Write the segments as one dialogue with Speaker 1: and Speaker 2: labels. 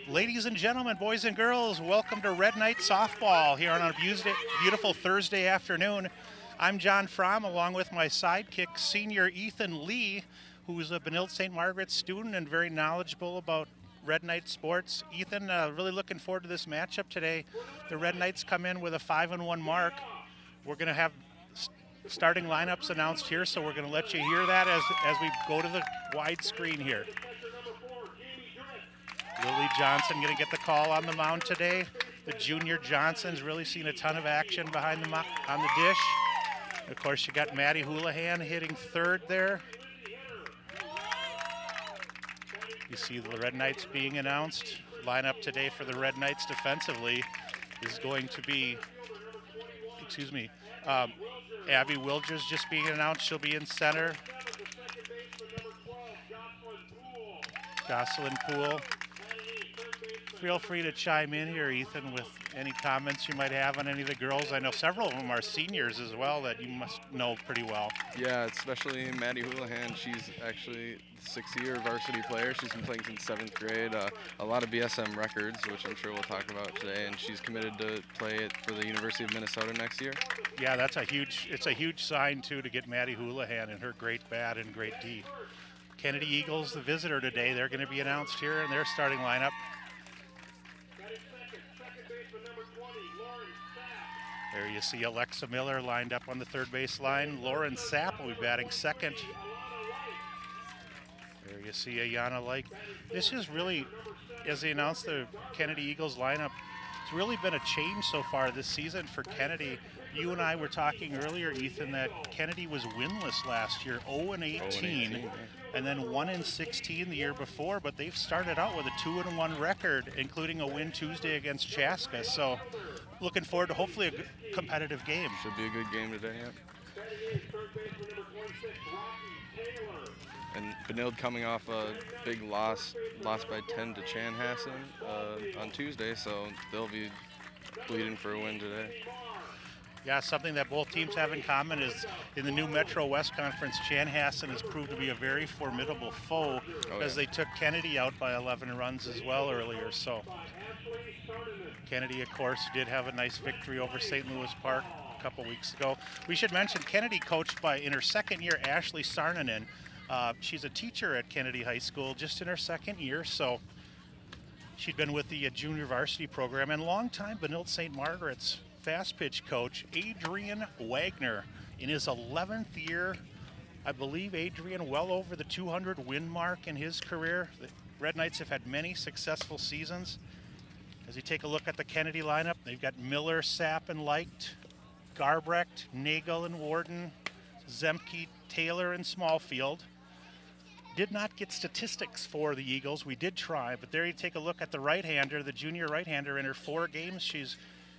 Speaker 1: Ladies and gentlemen, boys and girls, welcome to Red Knight Softball here on a beautiful Thursday afternoon. I'm John Fromm, along with my sidekick, senior Ethan Lee, who's a Benilde-St. Margaret student and very knowledgeable about Red Knight sports. Ethan, really looking forward to this matchup today. The Red Knights come in with a 5-1 mark. We're going to have starting lineups announced here, so we're going to let you hear that as we go to the wide screen here. Lily Johnson going to get the call on the mound today. The junior Johnson's really seen a ton of action behind the on the dish. Of course, you got Maddie Houlihan hitting third there. You see the Red Knights being announced. Lineup today for the Red Knights defensively is going to be, Abby Wilgers just being announced. She'll be in center. Jocelyn Poole. Feel free to chime in here, Ethan, with any comments you might have on any of the girls. I know several of them are seniors as well that you must know pretty well.
Speaker 2: Yeah, especially Maddie Houlihan. She's actually a six-year varsity player. She's been playing since 7th grade. A lot of BSM records, which I'm sure we'll talk about today, and she's committed to play it for the University of Minnesota next year. Yeah,
Speaker 1: it's a huge sign, too, to get Maddie Houlihan and her great bat and great D. Kennedy Eagles, the visitor today, they're going to be announced here in their starting lineup. There you see Alexa Miller lined up on the third base line. Lauren Sapp will be batting second. There you see Ayana Lake. This is really, as they announced the Kennedy Eagles lineup, it's really been a change so far this season for Kennedy. You and I were talking earlier, Ethan, that Kennedy was winless last year, 0-18, and then 1-16 the year before, but they've started out with a 2-1 record, including a win Tuesday against Chaska. So looking forward to hopefully a competitive game.
Speaker 2: Should be a good game today, yeah. And Benilde coming off a big loss by 10 to Chanhassen on Tuesday, so they'll be bleeding for a win today.
Speaker 1: Yeah, something that both teams have in common is in the new Metro West Conference, Chanhassen has proved to be a very formidable foe as they took Kennedy out by 11 runs as well earlier. So Kennedy, of course, did have a nice victory over St. Louis Park a couple weeks ago. We should mention Kennedy coached by, in her second year, Ashley Sarnanen. She's a teacher at Kennedy High School just in her second year, so she'd been with the junior varsity program, and longtime Benilde-St. Margaret's fast pitch coach, Adrian Wagner, in his 11th year. I believe Adrian well over the 200 win mark in his career. The Red Knights have had many successful seasons. As you take a look at the Kennedy lineup, they've got Miller, Sapp, and Leicht, Garbrecht, Nagel, and Warden, Zemke, Taylor, and Smallfield. Did not get statistics for the Eagles. We did try, but there you take a look at the right-hander, the junior right-hander. In her 4 games, she's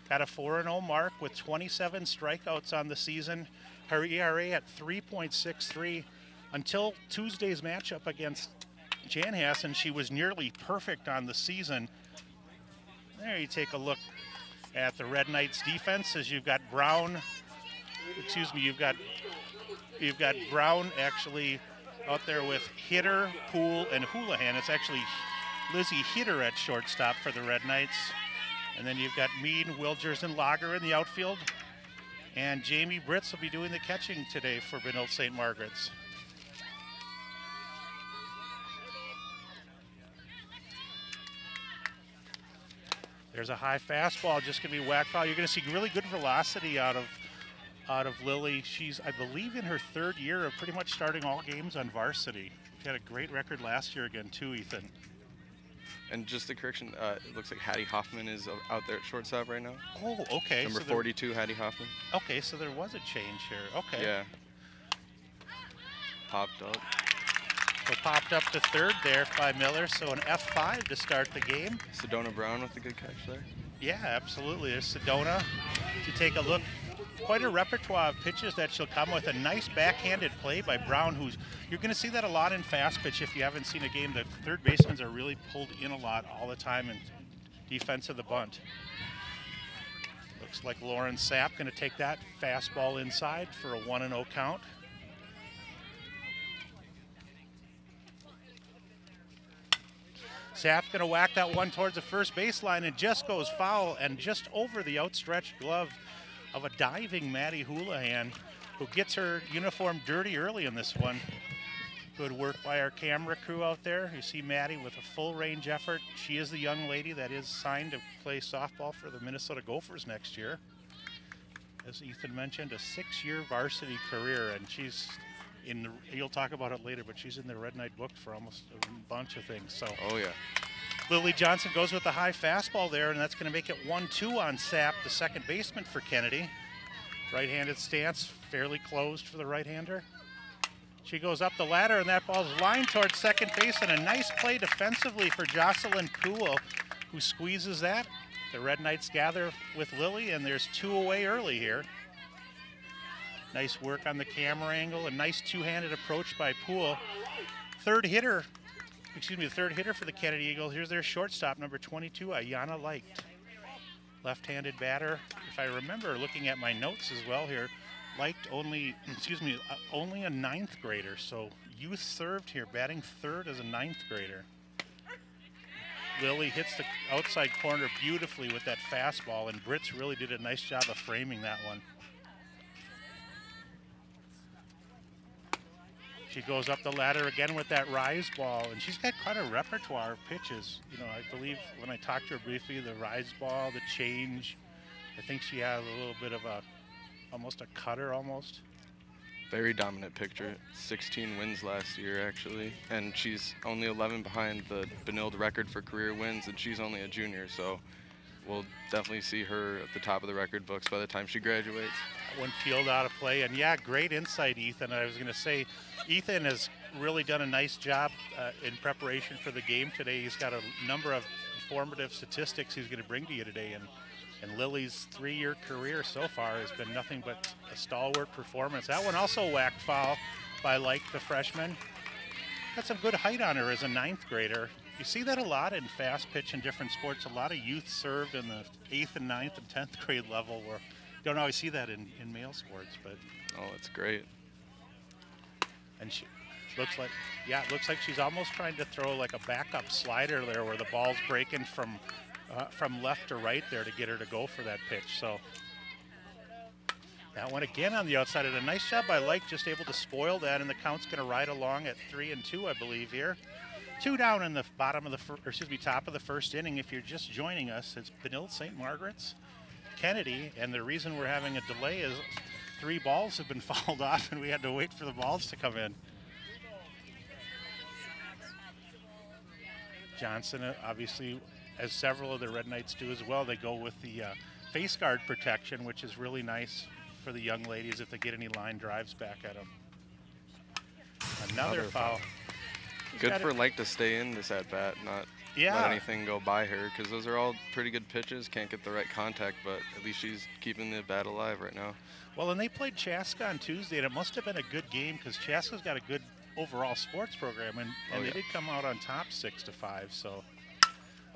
Speaker 1: got a 4-0 mark with 27 strikeouts on the season. Her ERA at 3.63. Until Tuesday's matchup against Chanhassen, she was nearly perfect on the season. There you take a look at the Red Knights defense as you've got Brown, you've got Brown actually out there with Hitter, Poole, and Houlihan. It's actually Lizzie Hitter at shortstop for the Red Knights. And then you've got Mead, Wilgers, and Lager in the outfield. And Jamie Britz will be doing the catching today for Benilde-St. Margaret's. There's a high fastball just going to be whacked foul. You're going to see really good velocity out of Lily. She's, I believe, in her 3rd year of pretty much starting all games on varsity. She had a great record last year again, too, Ethan.
Speaker 2: And just a correction, it looks like Hattie Hoffman is out there at shortstop right now.
Speaker 1: Oh, okay.
Speaker 2: Number 42, Hattie Hoffman.
Speaker 1: Okay, so there was a change here. Okay.
Speaker 2: Yeah. Popped up.
Speaker 1: So popped up to 3rd there by Miller, so an F5 to start the game.
Speaker 2: Sedona Brown with a good catch there.
Speaker 1: Yeah, absolutely. There's Sedona. To take a look, quite a repertoire of pitches that she'll come with. A nice backhanded play by Brown, who's, you're going to see that a lot in fast pitch if you haven't seen a game. The third basemen are really pulled in a lot all the time in defense of the bunt. Looks like Lauren Sapp going to take that fastball inside for a 1-0 count. Taft going to whack that one towards the first baseline and just goes foul and just over the outstretched glove of a diving Maddie Houlihan, who gets her uniform dirty early in this one. Good work by our camera crew out there. You see Maddie with a full range effort. She is the young lady that is signed to play softball for the Minnesota Gophers next year. As Ethan mentioned, a 6-year varsity career, and she's in the, you'll talk about it later, but she's in the Red Knight book for almost a bunch of things. So.
Speaker 2: Oh yeah.
Speaker 1: Lily Johnson goes with the high fastball there, and that's going to make it 1-2 on Sapp, the second baseman for Kennedy. Right-handed stance, fairly closed for the right-hander. She goes up the ladder, and that ball's lined towards second base, and a nice play defensively for Jocelyn Poole, who squeezes that. The Red Knights gather with Lily, and there's 2 away early here. Nice work on the camera angle, a nice two-handed approach by Poole. The third hitter for the Kennedy Eagles. Here's their shortstop, number 22, Ayanna Leicht. Left-handed batter. If I remember looking at my notes as well here, Leicht only a 9th grader, so youth served here, batting third as a 9th grader. Lily hits the outside corner beautifully with that fastball, and Brits really did a nice job of framing that one. She goes up the ladder again with that rise ball, and she's got quite a repertoire of pitches. You know, I believe when I talked to her briefly, the rise ball, the change, I think she has a little bit of almost a cutter almost.
Speaker 2: Very dominant pitcher. 16 wins last year, actually. And she's only 11 behind the Benilde record for career wins, and she's only a junior, so we'll definitely see her at the top of the record books by the time she graduates.
Speaker 1: One peeled out of play, and yeah, great insight, Ethan. I was going to say, Ethan has really done a nice job in preparation for the game today. He's got a number of informative statistics he's going to bring to you today, and Lily's 3-year career so far has been nothing but a stalwart performance. That one also whacked foul by Leicht, the freshman. Got some good height on her as a 9th grader. You see that a lot in fast pitch in different sports. A lot of youth served in the 8th and 9th and 10th grade level, where you don't always see that in male sports. But
Speaker 2: oh, that's great.
Speaker 1: And she looks like, yeah, it looks like she's almost trying to throw like a backup slider there, where the ball's breaking from left to right there to get her to go for that pitch. So that one again on the outside, and a nice job by Leicht, just able to spoil that, and the count's going to ride along at 3-2, I believe here. 2 down in the top of the first inning. If you're just joining us, it's Benilde-St. Margaret's Kennedy, and the reason we're having a delay is 3 balls have been fouled off, and we had to wait for the balls to come in. Johnson, obviously, as several of the Red Knights do as well, they go with the face guard protection, which is really nice for the young ladies if they get any line drives back at them. Another foul.
Speaker 2: Good for Leicht to stay in this at-bat, not let anything go by her, because those are all pretty good pitches. Can't get the right contact, but at least she's keeping the bat alive right now.
Speaker 1: Well, and they played Chaska on Tuesday, and it must have been a good game, because Chaska's got a good overall sports program, and they did come out on top 6-5. So,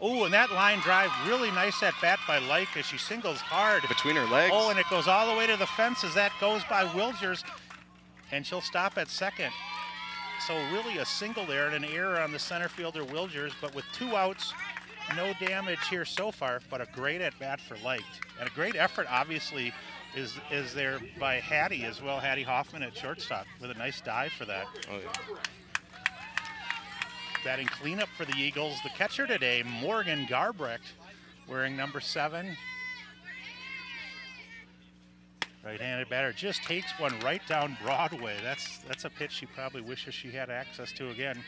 Speaker 1: oh, and that line drive, really nice at bat by Leicht as she singles hard
Speaker 2: between her legs.
Speaker 1: Oh, and it goes all the way to the fence as that goes by Wilgers, and she'll stop at second. So really a single there and an error on the center fielder Wilgers, but with 2 outs, no damage here so far, but a great at bat for Leicht. And a great effort, obviously, is there by Hattie as well, Hattie Hoffman at shortstop with a nice dive for that.
Speaker 2: Oh, yeah.
Speaker 1: Batting cleanup for the Eagles, the catcher today, Morgan Garbrecht, wearing number 7. Right-handed batter just takes one right down Broadway. That's a pitch she probably wishes she had access to again.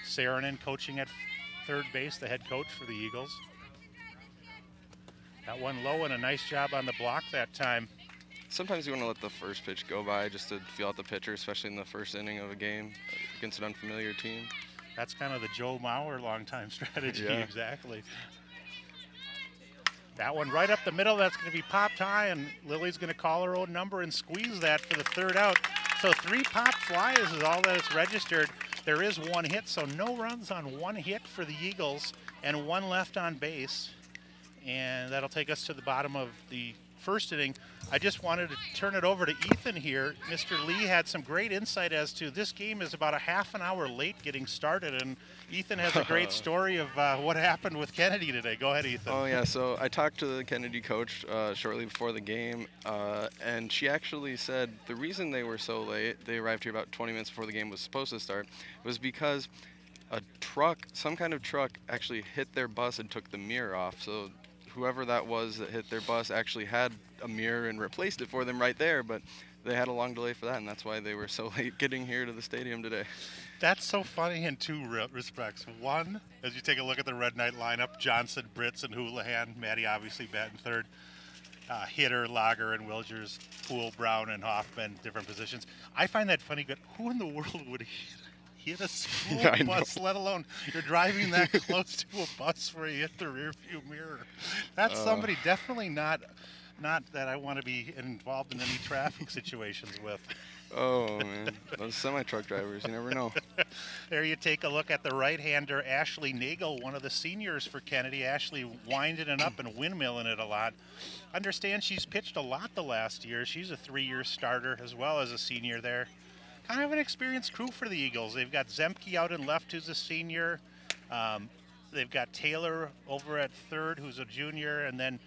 Speaker 1: Saarinen coaching at third base, the head coach for the Eagles. That one low, and a nice job on the block that time.
Speaker 2: Sometimes you want to let the first pitch go by just to feel out the pitcher, especially in the first inning of a game against an unfamiliar team.
Speaker 1: That's kind of the Joe Mauer long-time strategy, exactly. That one right up the middle, that's going to be popped high, and Lily's going to call her own number and squeeze that for the 3rd out. So 3 popped flies is all that is registered. There is 1 hit, so no runs on 1 hit for the Eagles and 1 left on base. And that'll take us to the bottom of the first inning. I just wanted to turn it over to Ethan here. Mr. Lee had some great insight as to this game is about a half an hour late getting started, and Ethan has a great story of what happened with Kennedy today. Go ahead, Ethan.
Speaker 2: Oh, yeah, so I talked to the Kennedy coach shortly before the game, and she actually said the reason they were so late, they arrived here about 20 minutes before the game was supposed to start, was because a truck, some kind of truck, actually hit their bus and took the mirror off. So whoever that was that hit their bus actually had a mirror and replaced it for them right there, but they had a long delay for that, and that's why they were so late getting here to the stadium today.
Speaker 1: That's so funny in two respects. One, as you take a look at the Red Knight lineup, Johnson, Britz, and Houlihan, Maddie obviously batting third, Hitter, Lager, and Wilgers, Poole, Brown, and Hoffman, different positions. I find that funny, but who in the world would hit a school bus, let alone you're driving that close to a bus where you hit the rear view mirror? That's somebody definitely not that I want to be involved in any traffic situations with.
Speaker 2: Oh, man. Those semi-truck drivers, you never know.
Speaker 1: There you take a look at the right-hander, Ashley Nagel, one of the seniors for Kennedy. Ashley winding it up and windmilling it a lot. Understand she's pitched a lot the last year. She's a 3-year starter as well as a senior there. Kind of an experienced crew for the Eagles. They've got Zemke out in left, who's a senior. They've got Taylor over at third, who's a junior, and then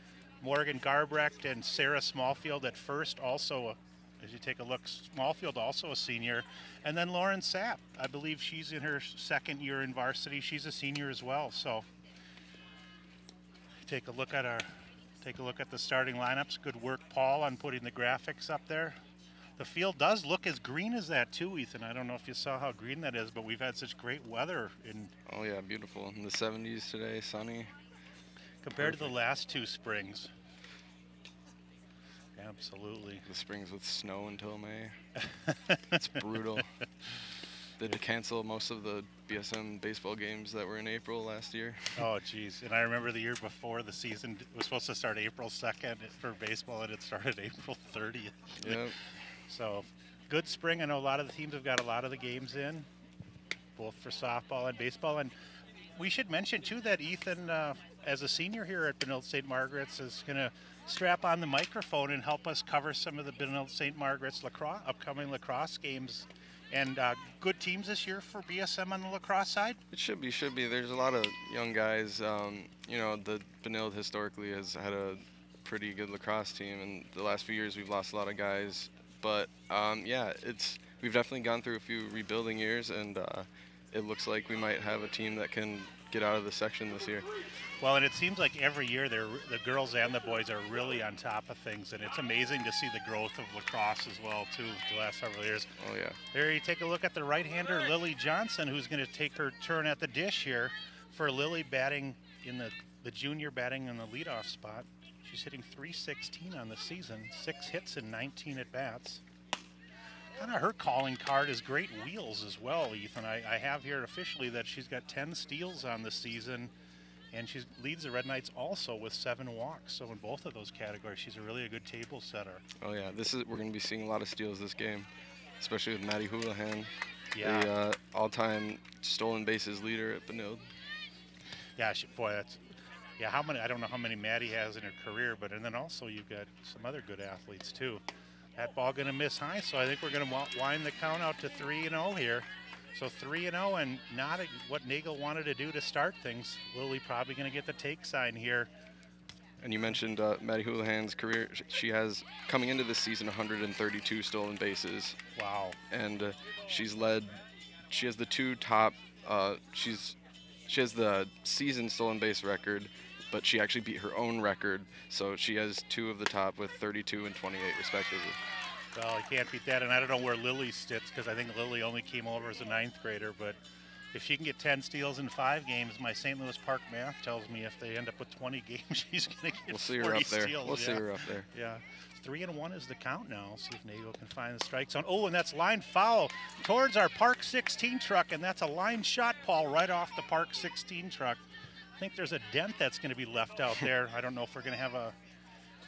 Speaker 1: Morgan Garbrecht and Sarah Smallfield at first, also, as you take a look, Smallfield also a senior. And then Lauren Sapp, I believe she's in her second year in varsity. She's a senior as well. So take a look at the starting lineups. Good work, Paul, on putting the graphics up there. The field does look as green as that too, Ethan. I don't know if you saw how green that is, but we've had such great weather in.
Speaker 2: Oh yeah, beautiful. In the 70s today, sunny.
Speaker 1: Compared to the last two springs. Absolutely.
Speaker 2: The springs with snow until May. It's brutal. They had to cancel most of the BSM baseball games that were in April last year.
Speaker 1: Oh, geez. And I remember the year before the season was supposed to start April 2nd for baseball, and it started April 30th.
Speaker 2: Yep.
Speaker 1: So, good spring. I know a lot of the teams have got a lot of the games in, both for softball and baseball. And we should mention, too, that Ethan, as a senior here at Benilde-St. Margaret's, is going to strap on the microphone and help us cover some of the Benilde-St. Margaret's upcoming lacrosse games. And good teams this year for BSM on the lacrosse side?
Speaker 2: It should be. There's a lot of young guys. You know, the Benilde historically has had a pretty good lacrosse team, and the last few years we've lost a lot of guys. But yeah, we've definitely gone through a few rebuilding years, and it looks like we might have a team that can get out of the section this year.
Speaker 1: Well, and it seems like every year the girls and the boys are really on top of things, and it's amazing to see the growth of lacrosse as well, too, the last several years.
Speaker 2: Oh, yeah.
Speaker 1: There you take a look at the right-hander, Lily Johnson, who's going to take her turn at the dish here for Lily batting in the junior batting in the leadoff spot. She's hitting .316 on the season, 6 hits and 19 at-bats. Kind of her calling card is great wheels as well, Ethan. I have here officially that she's got 10 steals on the season, and she leads the Red Knights also with 7 walks. So in both of those categories, she's a good table setter.
Speaker 2: Oh yeah, we're going to be seeing a lot of steals this game, especially with Maddie Houlihan,
Speaker 1: yeah,
Speaker 2: the all-time stolen bases leader at Benilde.
Speaker 1: Yeah, how many? I don't know how many Maddie has in her career, but and then also you've got some other good athletes too. That ball going to miss high, so I think we're going to wind the count out to 3-0 here. So 3-0, and not what Nagel wanted to do to start things. Lily probably going to get the take sign here.
Speaker 2: And you mentioned Maddie Houlihan's career. She has, coming into this season, 132 stolen bases.
Speaker 1: Wow.
Speaker 2: And she has the two top, she has the season stolen base record, but she actually beat her own record. So she has 2 of the top with 32 and 28 respectively.
Speaker 1: Well, I can't beat that, and I don't know where Lily sits because I think Lily only came over as a 9th grader, but if she can get 10 steals in 5 games, my St. Louis Park math tells me if they end up with 20 games, she's going to get 40 steals.
Speaker 2: We'll see her up there. We'll see her up there.
Speaker 1: Yeah. 3-1 is the count now. See if Nagel can find the strike zone. Oh, and that's line foul towards our Park 16 truck, and that's a line shot, Paul, right off the Park 16 truck. I think there's a dent that's going to be left out there. I don't know if we're going to have a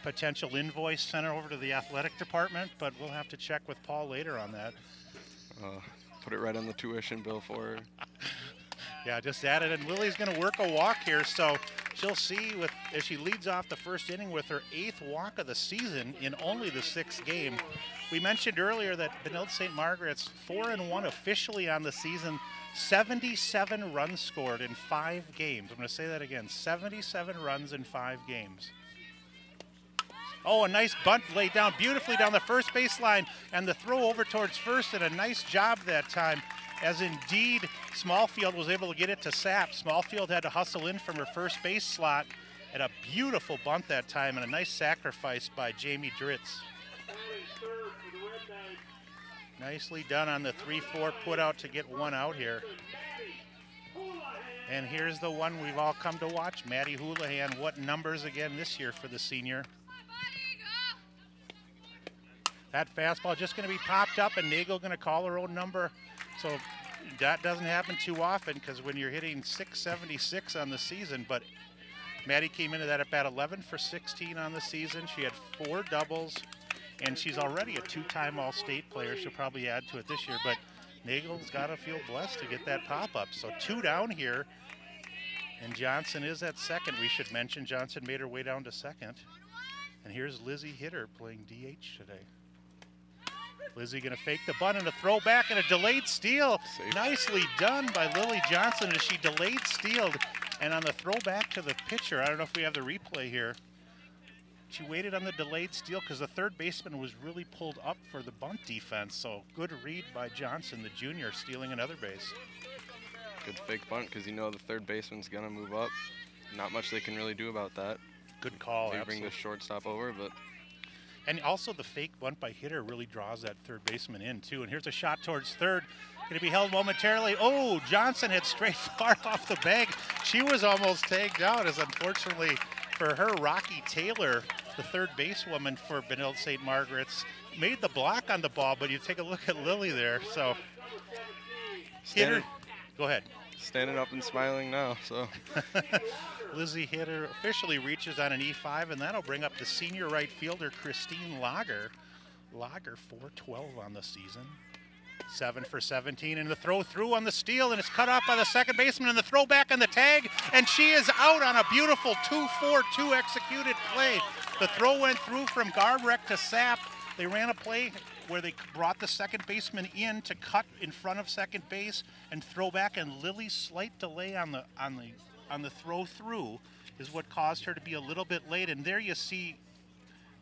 Speaker 1: potential invoice sent over to the athletic department, but we'll have to check with Paul later on that.
Speaker 2: Put it right on the tuition bill for her.
Speaker 1: Yeah, just add it, and Lily's going to work a walk here, so she'll see as she leads off the first inning with her 8th walk of the season in only the 6th game. We mentioned earlier that Benilde-St. Margaret's 4-1 officially on the season, 77 runs scored in 5 games. I'm going to say that again, 77 runs in 5 games. Oh, a nice bunt laid down beautifully down the first baseline, and the throw over towards first, and a nice job that time, as indeed Smallfield was able to get it to Sapp. Smallfield had to hustle in from her first base slot, and a beautiful bunt that time, and a nice sacrifice by Jamie Dritz. Nicely done on the 3-4 put out to get 1 out here. And here's the one we've all come to watch, Maddie Houlihan. What numbers again this year for the senior? That fastball just going to be popped up, and Nagel going to call her own number. So that doesn't happen too often, because when you're hitting 676 on the season, but Maddie came into that at bat 11 for 16 on the season. She had 4 doubles, and she's already a 2-time All-State player. She'll probably add to it this year, but Nagel's got to feel blessed to get that pop-up. So 2 down here, and Johnson is at second. We should mention Johnson made her way down to second. And here's Lizzie Hitter playing DH today. Lizzie going to fake the bunt and a throwback and a delayed steal. Safe. Nicely done by Lily Johnson as she delayed stealed. And on the throwback to the pitcher, I don't know if we have the replay here, she waited on the delayed steal because the third baseman was really pulled up for the bunt defense. So good read by Johnson, the junior, stealing another base.
Speaker 2: Good fake bunt because you know the third baseman's going to move up. Not much they can really do about that.
Speaker 1: Good call,
Speaker 2: They
Speaker 1: absolutely.
Speaker 2: bring the shortstop over, but...
Speaker 1: And also the fake bunt by Hitter really draws that third baseman in too. And here's a shot towards third. Going to be held momentarily. Oh, Johnson hit straight far off the bag. She was almost tagged out, as unfortunately for her, Rocky Taylor, the third basewoman for Benilde-St. Margaret's, made the block on the ball, but you take a look at Lily there. So Hitter, go ahead.
Speaker 2: Standing up and smiling now, so.
Speaker 1: Lizzie Hitter officially reaches on an E5, and that'll bring up the senior right fielder, Christine Lager. Lager 4-12 on the season. 7 for 17, and the throw through on the steal, and it's cut off by the second baseman, and the throw back on the tag, and she is out on a beautiful 2-4-2 executed play. The throw went through from Garbrek to Sapp. They ran a play where they brought the second baseman in to cut in front of second base and throw back, and Lily's slight delay on the throw through is what caused her to be a little bit late. And there you see,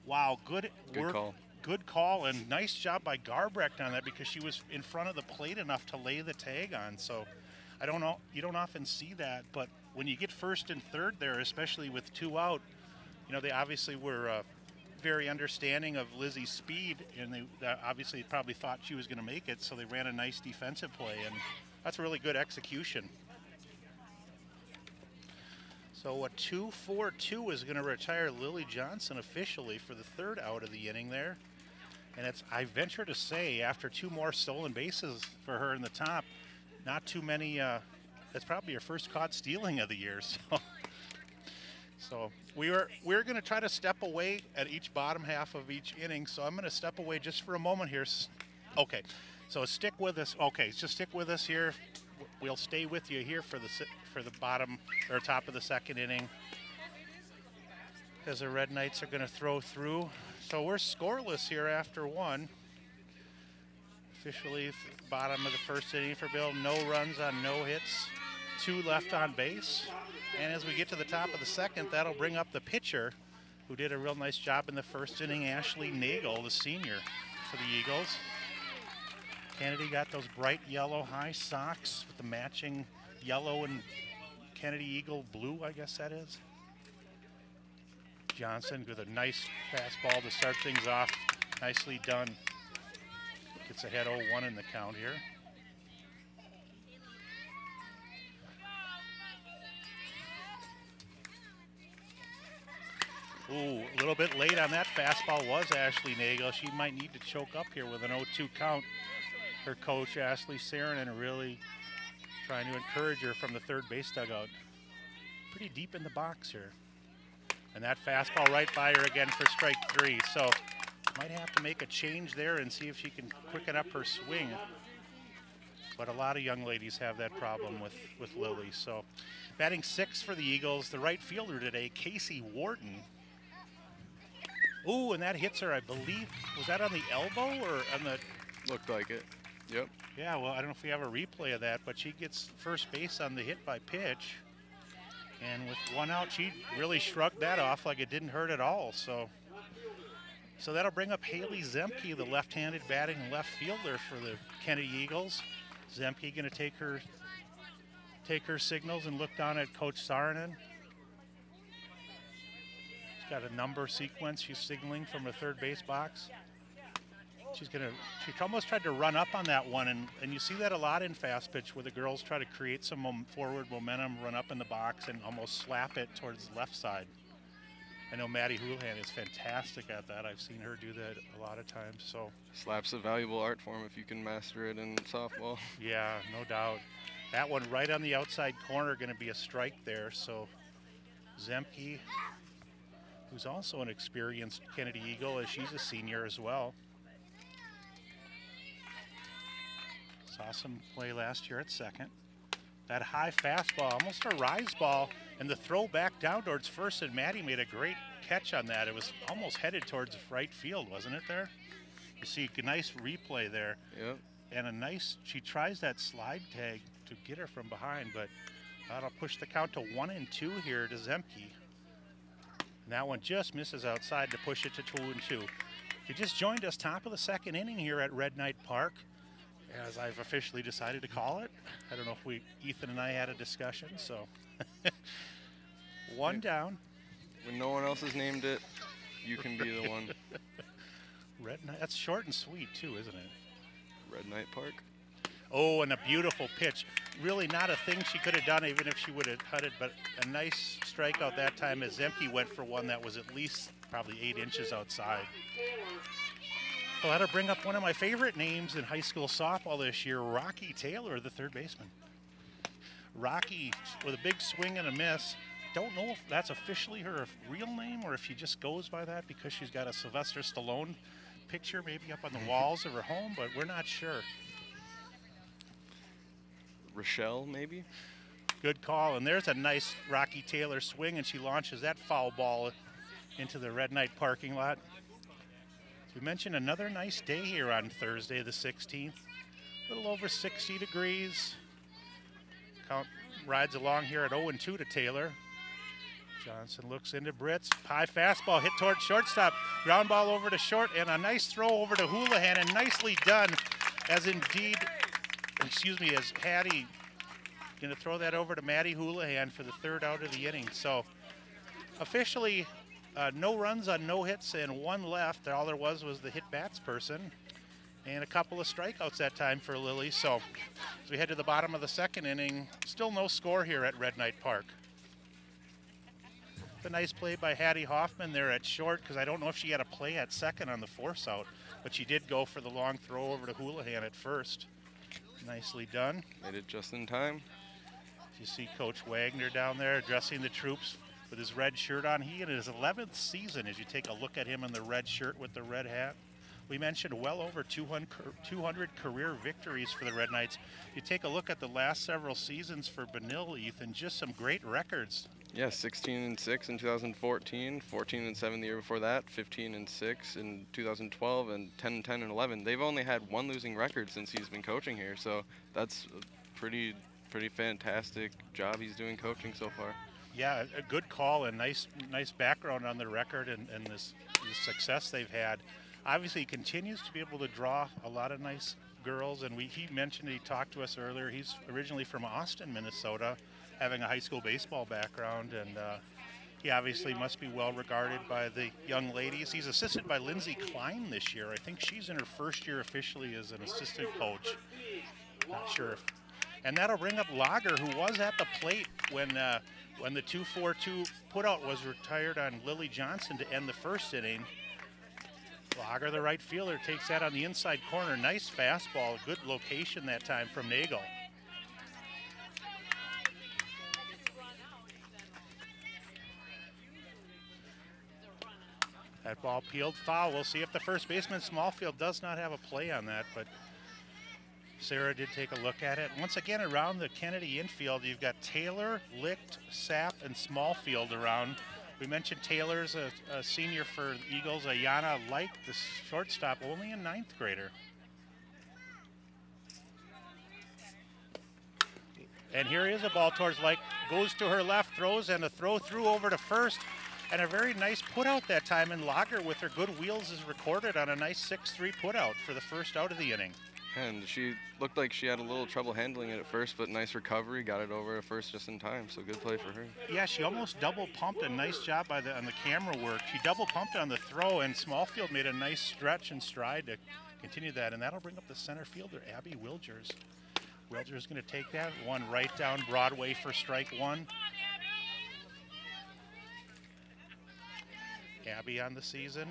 Speaker 1: wow, good work.
Speaker 2: Call.
Speaker 1: Good call, and nice job by Garbrecht on that, because she was in front of the plate enough to lay the tag on. So I don't know, you don't often see that, but when you get first and third there, especially with 2 out, you know, they obviously were very understanding of Lizzie's speed, and they obviously probably thought she was going to make it, so they ran a nice defensive play, and that's really good execution. So a 2-4-2 is going to retire Lily Johnson officially for the 3rd out of the inning there. And it's, I venture to say, after 2 more stolen bases for her in the top, not too many, that's probably her first caught stealing of the year. So we're going to try to step away at each bottom half of each inning. So I'm going to step away just for a moment here. Okay, so stick with us. Okay, just stick with us here. We'll stay with you here for the bottom or top of the 2nd inning, because the Red Knights are going to throw through. So we're scoreless here after 1. Officially bottom of the 1st inning for Bill. No runs on no hits. 2 left on base. And as we get to the top of the 2nd, that'll bring up the pitcher, who did a real nice job in the 1st inning, Ashley Nagel, the senior for the Eagles. Kennedy got those bright yellow high socks with the matching yellow and Kennedy Eagle blue, I guess that is. Johnson with a nice fastball to start things off. Nicely done. Gets ahead 0-1 in the count here. Ooh, a little bit late on that fastball was Ashley Nagel. She might need to choke up here with an 0-2 count. Her coach, Ashley Saarinen, really trying to encourage her from the 3rd base dugout. Pretty deep in the box here. And that fastball right by her again for strike 3. So might have to make a change there and see if she can quicken up her swing. but a lot of young ladies have that problem with Lily. So batting 6th for the Eagles, the right fielder today, Casey Warden. Ooh, and that hits her, I believe, was that on the elbow or on the...
Speaker 2: Looked like it, yep.
Speaker 1: Yeah, well, I don't know if we have a replay of that, but she gets first base on the hit by pitch. And with 1 out, she really shrugged that off like it didn't hurt at all. So that'll bring up Haley Zemke, the left-handed batting left fielder for the Kennedy Eagles. Zemke going to take her signals and look down at Coach Saarinen. She's got a number sequence she's signaling from her third base box. She almost tried to run up on that one, and you see that a lot in fast pitch where the girls try to create some forward momentum, run up in the box, and almost slap it towards the left side. I know Maddie Houlihan is fantastic at that. I've seen her do that a lot of times. So
Speaker 2: Slap's a valuable art form if you can master it in softball.
Speaker 1: Yeah, no doubt. That one right on the outside corner, going to be a strike there. So Zemke, who's also an experienced Kennedy Eagle, as she's a senior as well. Saw some play last year at second. That high fastball, almost a rise ball, and the throw back down towards first, and Maddie made a great catch on that. It was almost headed towards right field, wasn't it there? You see a nice replay there.
Speaker 2: Yep.
Speaker 1: And a nice, she tries that slide tag to get her from behind, but that'll push the count to 1-2 here to Zemke. And that one just misses outside to push it to 2-2. If you just joined us, top of the second inning here at Red Knight Park, as I've officially decided to call it. I don't know if Ethan and I had a discussion, so. One down.
Speaker 2: When no one else has named it, you can be the one.
Speaker 1: Red Knight, that's short and sweet too, isn't it?
Speaker 2: Red Knight Park.
Speaker 1: Oh, and a beautiful pitch. Really not a thing she could have done even if she would have putted, but a nice strikeout that time as Zemke went for one that was at least probably 8 inches outside. Well, that'll bring up one of my favorite names in high school softball this year, Rocky Taylor, the third baseman. Rocky with a big swing and a miss. Don't know if that's officially her real name or if she just goes by that because she's got a Sylvester Stallone picture maybe up on the walls of her home, but we're not sure.
Speaker 2: Rochelle, maybe?
Speaker 1: Good call, and there's a nice Rocky Taylor swing, and she launches that foul ball into the Red Knight parking lot. We mentioned another nice day here on Thursday, the 16th. A little over 60 degrees. Count rides along here at 0-2 to Taylor. Johnson looks into Britz. High fastball hit towards shortstop. Ground ball over to short, and a nice throw over to Houlihan, and nicely done as Hattie going to throw that over to Maddie Houlihan for the 3rd out of the inning. So officially, no runs on no hits and 1 left. All there was the hit bats person and a couple of strikeouts that time for Lily. So as we head to the bottom of the 2nd inning, still no score here at Red Knight Park. A nice play by Hattie Hoffman there at short, because I don't know if she had a play at second on the force out, but she did go for the long throw over to Houlihan at first. Nicely done.
Speaker 2: Made it just in time.
Speaker 1: You see Coach Wagner down there addressing the troops with his red shirt on. He in his 11th season, as you take a look at him in the red shirt with the red hat. We mentioned well over 200 career victories for the Red Knights. You take a look at the last several seasons for Benilde, Ethan, just some great records.
Speaker 2: Yeah, 16-6 in 2014, 14-7 the year before that, 15-6 in 2012, and 10-10 and 11. They've only had 1 losing record since he's been coaching here, so that's a pretty fantastic job he's doing coaching so far.
Speaker 1: Yeah, a good call and nice background on the record and the success they've had. Obviously, he continues to be able to draw a lot of nice girls, and he mentioned, he talked to us earlier, he's originally from Austin, Minnesota, having a high school baseball background, and he obviously must be well regarded by the young ladies. He's assisted by Lindsay Klein this year. I think she's in her 1st year officially as an assistant coach. Not sure if, and that'll bring up Lager, who was at the plate when the 2-4-2 putout was retired on Lily Johnson to end the 1st inning. Lager, the right fielder, takes that on the inside corner. Nice fastball, good location that time from Nagel. That ball peeled foul. We'll see if the first baseman, Smallfield, does not have a play on that, but Sarah did take a look at it. Once again, around the Kennedy infield, you've got Taylor, Licht, Sapp, and Smallfield around. We mentioned Taylor's a senior for Eagles. Ayana Licht, the shortstop, only a 9th grader. And here is a ball towards Licht. Goes to her left, throws, and a throw through over to first. And a very nice put out that time. And Lager, with her good wheels, is recorded on a nice 6-3 put out for the first out of the inning.
Speaker 2: And she looked like she had a little trouble handling it at first, but nice recovery, got it over at first just in time, so good play for her.
Speaker 1: Yeah, she almost double pumped. A nice job on the camera work. She double pumped on the throw, and Smallfield made a nice stretch and stride to continue that, and that'll bring up the center fielder, Abby Wilgers. Wilgers going to take that one right down Broadway for strike one. Abby on the season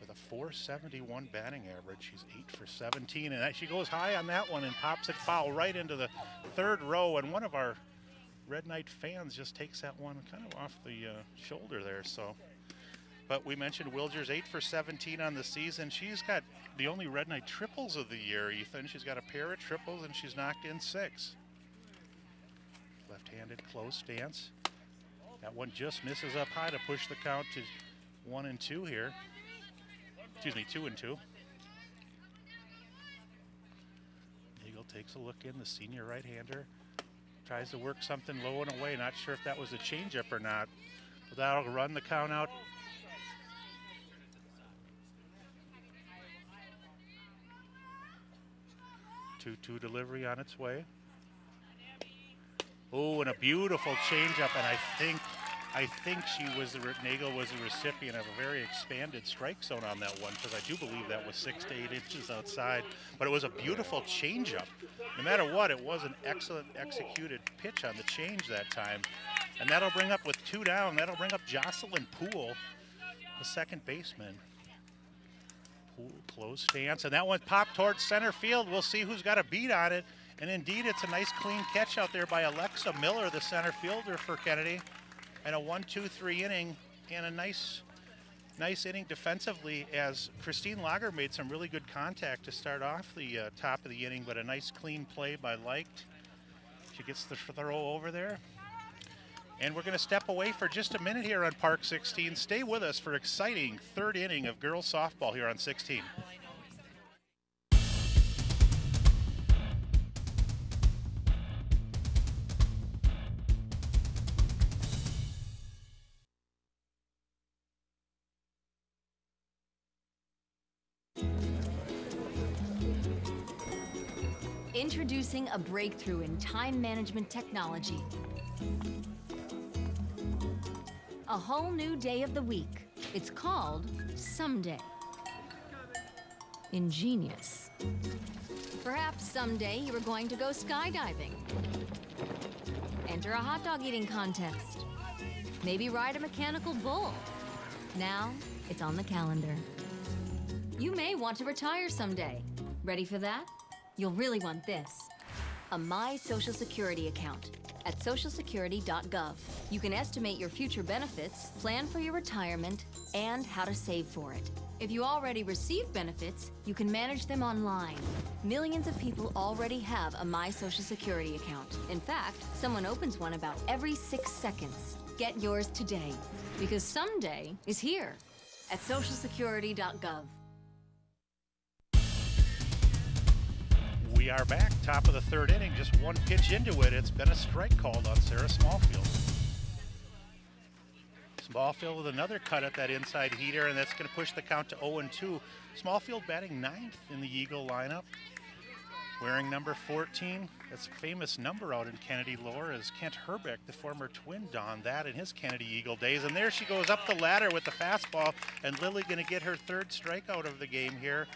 Speaker 1: with a 471 batting average. She's 8 for 17, and she goes high on that one and pops it foul right into the third row, and one of our Red Knight fans just takes that one kind of off the shoulder there. So, but we mentioned Wilgers 8 for 17 on the season. She's got the only Red Knight triples of the year, Ethan. She's got a pair of triples, and she's knocked in 6. Left-handed close stance. That one just misses up high to push the count to 1-2 here. Excuse me, 2-2. Eagle takes a look in, the senior right-hander. Tries to work something low and away. Not sure if that was a changeup or not. But that'll run the count out. Two delivery on its way. Oh, and a beautiful changeup, and I think Nagel was the recipient of a very expanded strike zone on that one, because I do believe that was 6 to 8 inches outside. But it was a beautiful changeup. No matter what, it was an excellent executed pitch on the change that time. And that'll bring up, with 2 down, that'll bring up Jocelyn Poole, the second baseman. Poole, close stance, and that one popped towards center field. We'll see who's got a beat on it. And indeed, it's a nice clean catch out there by Alexa Miller, the center fielder for Kennedy. And a 1-2-3 inning, and a nice inning defensively, as Christine Lager made some really good contact to start off the top of the inning, but a nice clean play by Licht. She gets the throw over there. And we're going to step away for just a minute here on Park 16. Stay with us for exciting third inning of girls softball here on 16.
Speaker 3: Introducing a breakthrough in time management technology. A whole new day of the week. It's called Someday. Ingenious. Perhaps someday you are going to go skydiving. Enter a hot dog eating contest. Maybe ride a mechanical bull. Now, it's on the calendar. You may want to retire someday. Ready for that? You'll really want this. A My Social Security account at socialsecurity.gov. You can estimate your future benefits, plan for your retirement, and how to save for it. If you already receive benefits, you can manage them online. Millions of people already have a My Social Security account. In fact, someone opens one about every 6 seconds. Get yours today, because someday is here at socialsecurity.gov.
Speaker 1: We are back, top of the third inning, just one pitch into it. It's been a strike called on Sarah Smallfield. Smallfield with another cut at that inside heater, and that's going to push the count to 0-2. Smallfield batting 9th in the Eagle lineup. Wearing number 14, that's a famous number out in Kennedy lore, as Kent Herbeck, the former twin, donned that in his Kennedy Eagle days. And there she goes up the ladder with the fastball, and Lily going to get her 3rd strikeout of the game here,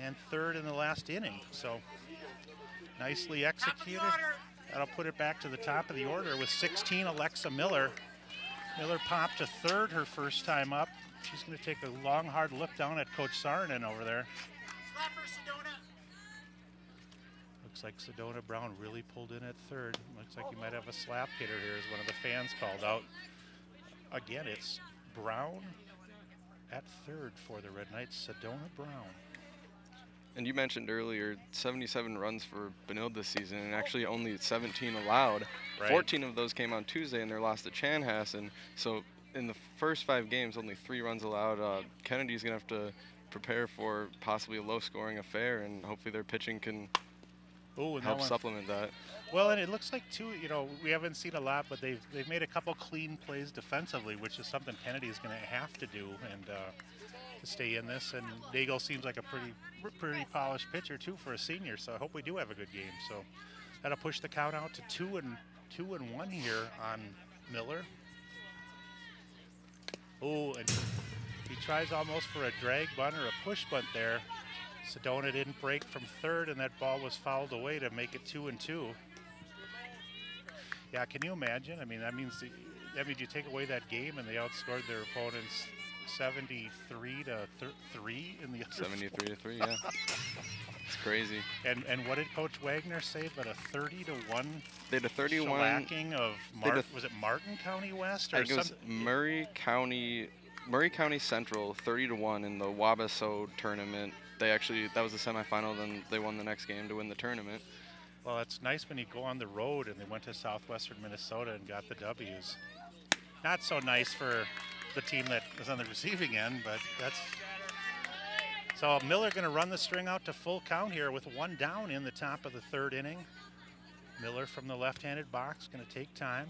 Speaker 1: and 3rd in the last inning. So nicely executed. That'll put it back to the top of the order with 16, Alexa Miller. Miller popped to 3rd her first time up. She's going to take a long, hard look down at Coach Saarinen over there. Looks like Sedona Brown really pulled in at 3rd. Looks like you might have a slap hitter here, as one of the fans called out. Again, it's Brown at 3rd for the Red Knights, Sedona Brown.
Speaker 2: And you mentioned earlier 77 runs for Benilde this season, and actually only 17 allowed.
Speaker 1: Right.
Speaker 2: 14 of those came on Tuesday in their loss to Chanhassen. So in the first 5 games, only 3 runs allowed. Kennedy's going to have to prepare for possibly a low-scoring affair, and hopefully their pitching can help supplement that.
Speaker 1: Well, and it looks like, too, you know, we haven't seen a lot, but they've made a couple clean plays defensively, which is something Kennedy is going to have to do and to stay in this. And Nagel seems like a pretty polished pitcher, too, for a senior, so I hope we do have a good game. So that'll push the count out to 2-1 here on Miller. Oh, and he tries almost for a drag bunt or a push bunt there. Sedona didn't break from third, and that ball was fouled away to make it 2-2. Yeah, can you imagine? I mean, that means you take away that game, and they outscored their opponents 73-3 in the other
Speaker 2: 73-3, yeah. It's crazy.
Speaker 1: And what did Coach Wagner say? About a 30-1.
Speaker 2: They had a 31
Speaker 1: shellacking of was it Martin County West or
Speaker 2: something? It was Murray County Central 30-1 in the Wabasso tournament. That was the semifinal. Then they won the next game to win the tournament.
Speaker 1: Well, it's nice when you go on the road, and they went to southwestern Minnesota and got the W's. Not so nice for the team that was on the receiving end, but that's... So Miller going to run the string out to full count here with 1 down in the top of the 3rd inning. Miller from the left-handed box going to take time.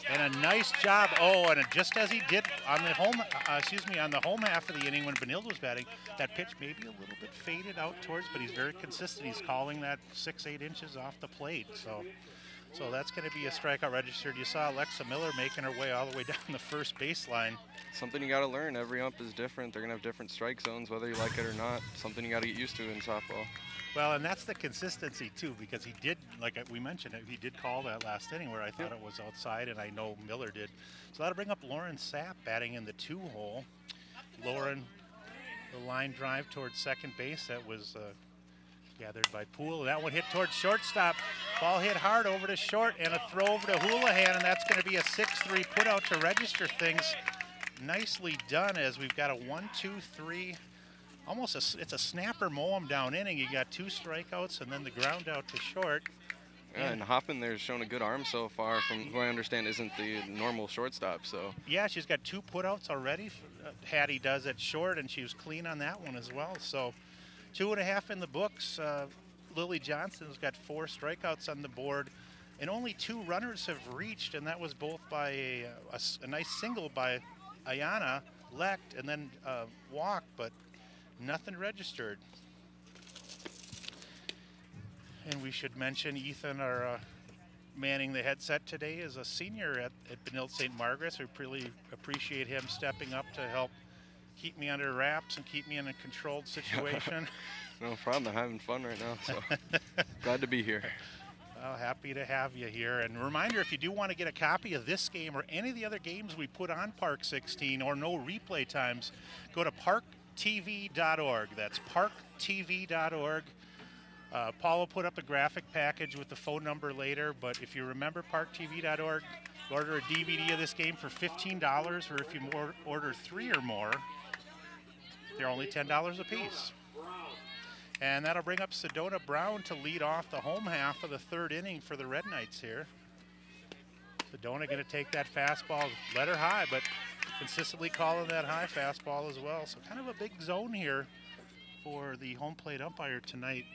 Speaker 1: And a nice job. Oh, and just as he did on the home, on the home half of the inning when Benilde was batting, that pitch maybe a little bit faded out towards, but he's very consistent. He's calling that 6-8 inches off the plate. So that's going to be a strikeout registered. You saw Alexa Miller making her way all the way down the first baseline.
Speaker 2: Something you got to learn. Every ump is different. They're going to have different strike zones, whether you like it or not. Something you got to get used to in softball.
Speaker 1: Well, and that's the consistency, too, because he did, like we mentioned, he did call that last inning where I thought it was outside, and I know Miller did. So that'll bring up Lauren Sapp batting in the 2-hole. Lauren, the line drive towards second base, that was gathered by Poole. And that one hit towards shortstop. Ball hit hard over to short, and a throw over to Houlihan, and that's going to be a 6-3 put out to register things. Nicely done, as we've got a 1-2-3. Almost it's a snapper mow-em down inning. You got 2 strikeouts and then the ground out to short.
Speaker 2: Yeah, and Hoffman there's shown a good arm so far, from who I understand isn't the normal shortstop. So
Speaker 1: yeah, she's got 2 putouts already. Hattie does at short, and she was clean on that one as well. So 2.5 in the books. Lily Johnson's got 4 strikeouts on the board, and only 2 runners have reached, and that was both by a nice single by Ayana Lecht and then walk, but nothing registered. And we should mention Ethan, our manning the headset today, is a senior at Benilde-St. Margaret. So we really appreciate him stepping up to help keep me under wraps and keep me in a controlled situation.
Speaker 2: No problem. I'm having fun right now, so glad to be here.
Speaker 1: Well, happy to have you here. And a reminder, if you do want to get a copy of this game or any of the other games we put on Park 16 or no replay times, go to ParkTV.org. That's ParkTV.org. Paul will put up a graphic package with the phone number later, but if you remember ParkTV.org, order a DVD of this game for $15, or if you order 3 or more, they're only $10 a piece. And that'll bring up Sedona Brown to lead off the home half of the 3rd inning for the Red Knights here. Sedona going to take that fastball, let her high, but consistently calling that high fastball as well. So kind of a big zone here for the home plate umpire tonight.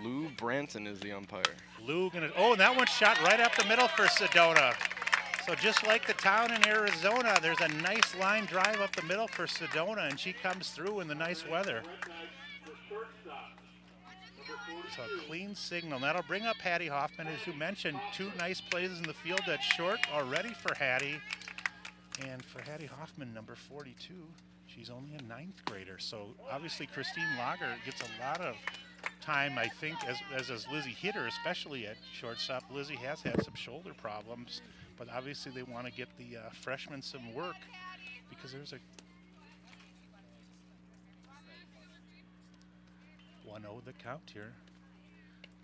Speaker 2: Lou Branson is the umpire.
Speaker 1: Lou going to, oh, and that one shot right up the middle for Sedona. So just like the town in Arizona, there's a nice line drive up the middle for Sedona, and she comes through in the nice weather. So a clean signal. That'll bring up Hattie Hoffman, as you mentioned. 2 nice plays in the field at short already for Hattie. And for Hattie Hoffman, number 42, she's only a 9th grader. So obviously Christine Lager gets a lot of time, I think, as Lizzie Hitter, especially at shortstop. Lizzie has had some shoulder problems, but obviously they want to get the freshman some work, because there's a 1-0 the count here.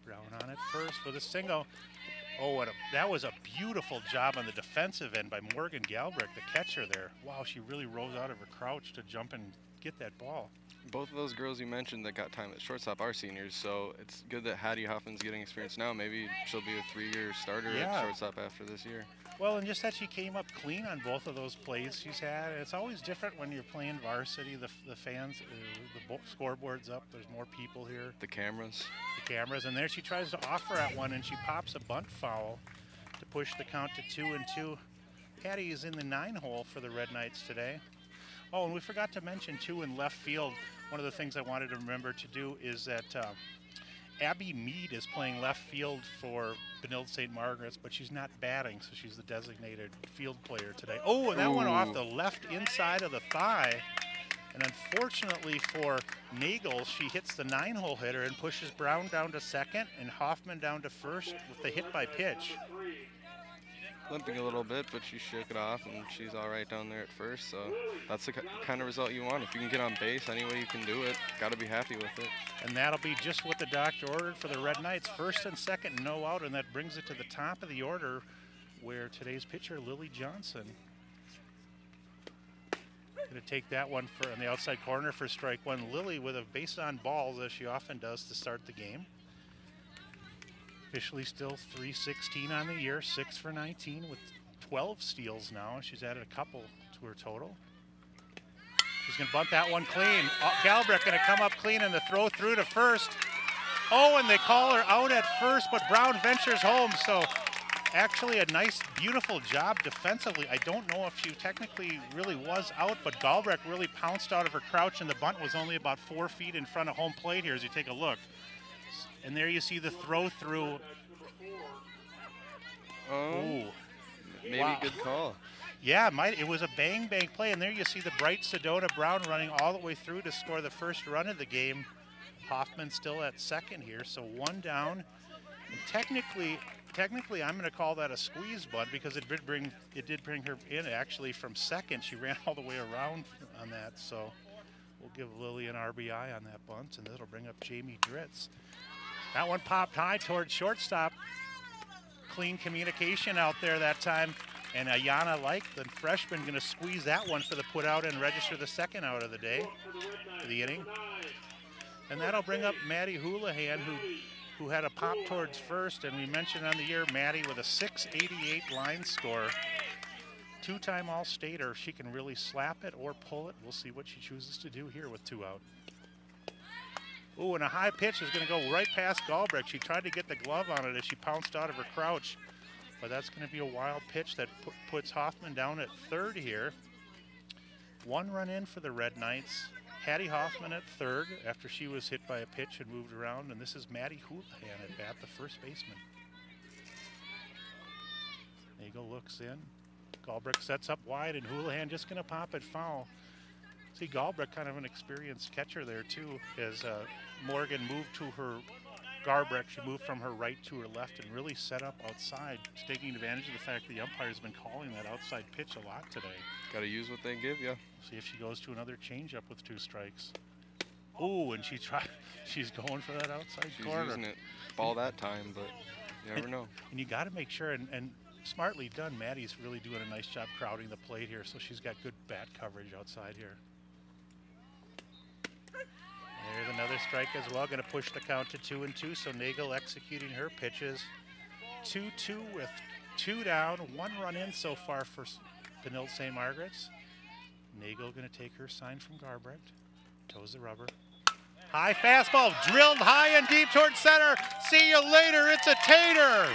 Speaker 1: Brown on it first for the single. Oh, and that was a beautiful job on the defensive end by Morgan Galbraith, the catcher there. Wow, she really rose out of her crouch to jump and get that ball.
Speaker 2: Both of those girls you mentioned that got time at shortstop are seniors, so it's good that Hattie Hoffman's getting experience now. Maybe she'll be a 3-year starter at shortstop after this year.
Speaker 1: Well, and just that she came up clean on both of those plays she's had. It's always different when you're playing varsity. The fans, the scoreboard's up. There's more people here.
Speaker 2: The cameras.
Speaker 1: The cameras. And there she tries to offer at one, and she pops a bunt foul to push the count to 2-2. Hattie is in the 9-hole for the Red Knights today. Oh, and we forgot to mention, too, in left field, one of the things I wanted to remember to do is that Abby Mead is playing left field for Benilde-St. Margaret's, but she's not batting, so she's the designated field player today. Oh, and that went off the left inside of the thigh. And unfortunately for Nagel, she hits the 9-hole hitter and pushes Brown down to second and Hoffman down to first with the hit by pitch.
Speaker 2: Limping a little bit, but she shook it off, and she's all right down there at first. So that's the kind of result you want. If you can get on base any way you can do it, got to be happy with it.
Speaker 1: And that'll be just what the doctor ordered for the Red Knights. First and second, no out, and that brings it to the top of the order where today's pitcher, Lily Johnson, going to take that one for on the outside corner for strike one. Lily with a base on balls, as she often does to start the game. Officially still 316 on the year, 6 for 19 with 12 steals now. She's added a couple to her total. She's going to bunt that one clean. Galbraith going to come up clean and the throw through to first. Oh, and they call her out at first, but Brown ventures home. So actually a nice, beautiful job defensively. I don't know if she technically really was out, but Galbraith really pounced out of her crouch, and the bunt was only about 4 feet in front of home plate here as you take a look. And there you see the throw through.
Speaker 2: Oh, maybe
Speaker 1: wow.
Speaker 2: Good call.
Speaker 1: Yeah, it was a bang play, and there you see the bright Sedona Brown running all the way through to score the first run of the game. Hoffman still at second here, so one down. And technically, I'm going to call that a squeeze bunt because it did bring her in actually from second. She ran all the way around on that, so we'll give Lily an RBI on that bunt, and that'll bring up Jamie Dritz. That one popped high towards shortstop. Clean communication out there that time. And Ayana Like, the freshman, going to squeeze that one for the put out and register the second out of the day, the inning. And that'll bring up Maddie Houlihan, who had a pop towards first. And we mentioned on the year, Maddie with a 688 line score. Two-time All-Stater. She can really slap it or pull it. We'll see what she chooses to do here with 2 out. Ooh, and a high pitch is going to go right past Galbraith. She tried to get the glove on it as she pounced out of her crouch, but that's going to be a wild pitch that puts Hoffman down at third here. 1 run in for the Red Knights. Hattie Hoffman at third after she was hit by a pitch and moved around, and this is Maddie Houlihan at bat, the first baseman. Nagel looks in. Galbraith sets up wide, and Houlihan just going to pop it foul. See, Galbraith kind of an experienced catcher there, too, as Morgan moved to her Galbraith. She moved from her right to her left and really set up outside, taking advantage of the fact the umpire's been calling that outside pitch a lot today.
Speaker 2: Got to use what they give you.
Speaker 1: See if she goes to another changeup with 2 strikes. Ooh, and she's going for that outside corner.
Speaker 2: She's using it ball that time, but you never know. And
Speaker 1: you got to make sure, and smartly done, Maddie's really doing a nice job crowding the plate here, so she's got good bat coverage outside here. There's another strike as well, going to push the count to 2-2, so Nagel executing her pitches. 2-2 with 2 down, 1 run in so far for Benilde-St. Margaret's. Nagel going to take her sign from Galbraith, toes the rubber. High fastball, drilled high and deep towards center. See you later, it's a tater.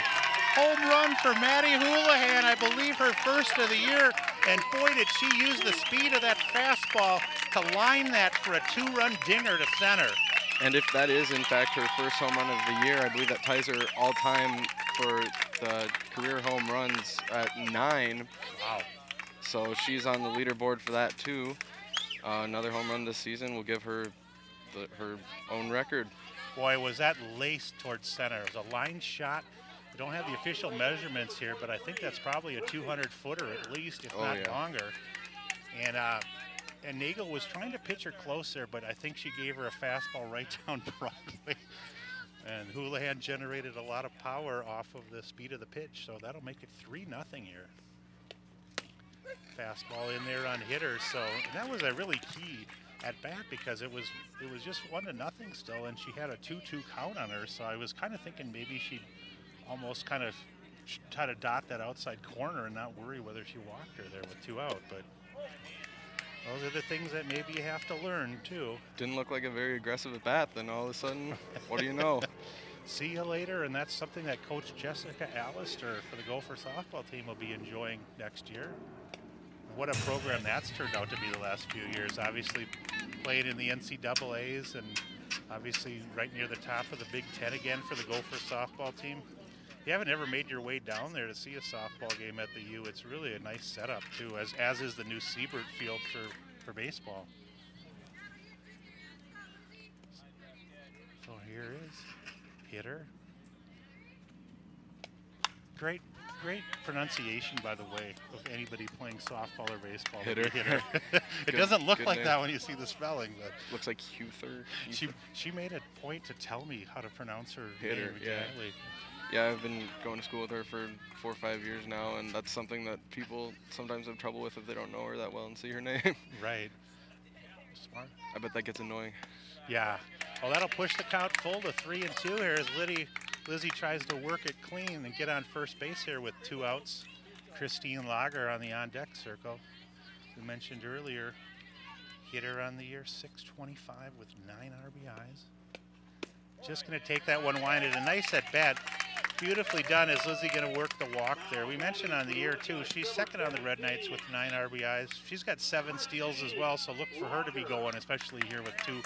Speaker 1: Home run for Maddie Houlihan, I believe her first of the year. And boy, did she use the speed of that fastball to line that for a 2-run dinger to center.
Speaker 2: And if that is, in fact, her first home run of the year, I believe that ties her all-time for the career home runs at 9.
Speaker 1: Wow.
Speaker 2: So she's on the leaderboard for that, too. Another home run this season will give her her own record.
Speaker 1: Boy, was that laced towards center. It was a line shot. We don't have the official measurements here, but I think that's probably a 200-footer at least, if not longer. And Nagel was trying to pitch her closer, but I think she gave her a fastball right down Broadway. And Houlihan generated a lot of power off of the speed of the pitch, so that'll make it 3-0 here. Fastball in there on hitters, so that was a really key. at bat because it was just 1-0 still, and she had a 2-2 count on her. So I was kind of thinking maybe she'd almost kind of try to dot that outside corner and not worry whether she walked her there with 2 out. But those are the things that maybe you have to learn too.
Speaker 2: Didn't look like a very aggressive at bat. Then all of a sudden, what do you know?
Speaker 1: See you later, and that's something that Coach Jessica Allister for the Gopher softball team will be enjoying next year. What a program that's turned out to be the last few years. Obviously played in the NCAAs and obviously right near the top of the Big Ten again for the Gopher softball team. If you haven't ever made your way down there to see a softball game at the U, it's really a nice setup too, as is the new Siebert field for baseball. So here is hitter. Great pronunciation, by the way, of anybody playing softball or baseball.
Speaker 2: Hitter.
Speaker 1: It doesn't look like that when you see the spelling, but
Speaker 2: looks like Huther.
Speaker 1: She made a point to tell me how to pronounce her
Speaker 2: hitter.
Speaker 1: name exactly.
Speaker 2: Yeah, I've been going to school with her for 4 or 5 years now, and that's something that people sometimes have trouble with if they don't know her that well and see her name.
Speaker 1: Right. Smart.
Speaker 2: I bet that gets annoying.
Speaker 1: Yeah. Well, that'll push the count full to 3-2 here as Lizzie tries to work it clean and get on first base here with 2 outs. Christine Lager on the on-deck circle. We mentioned earlier, hitter on the year, 625 with 9 RBIs. Just going to take that one wide at a nice at-bat. Beautifully done. Is Lizzie going to work the walk there? We mentioned on the year, too, she's second on the Red Knights with 9 RBIs. She's got 7 steals as well, so look for her to be going, especially here with two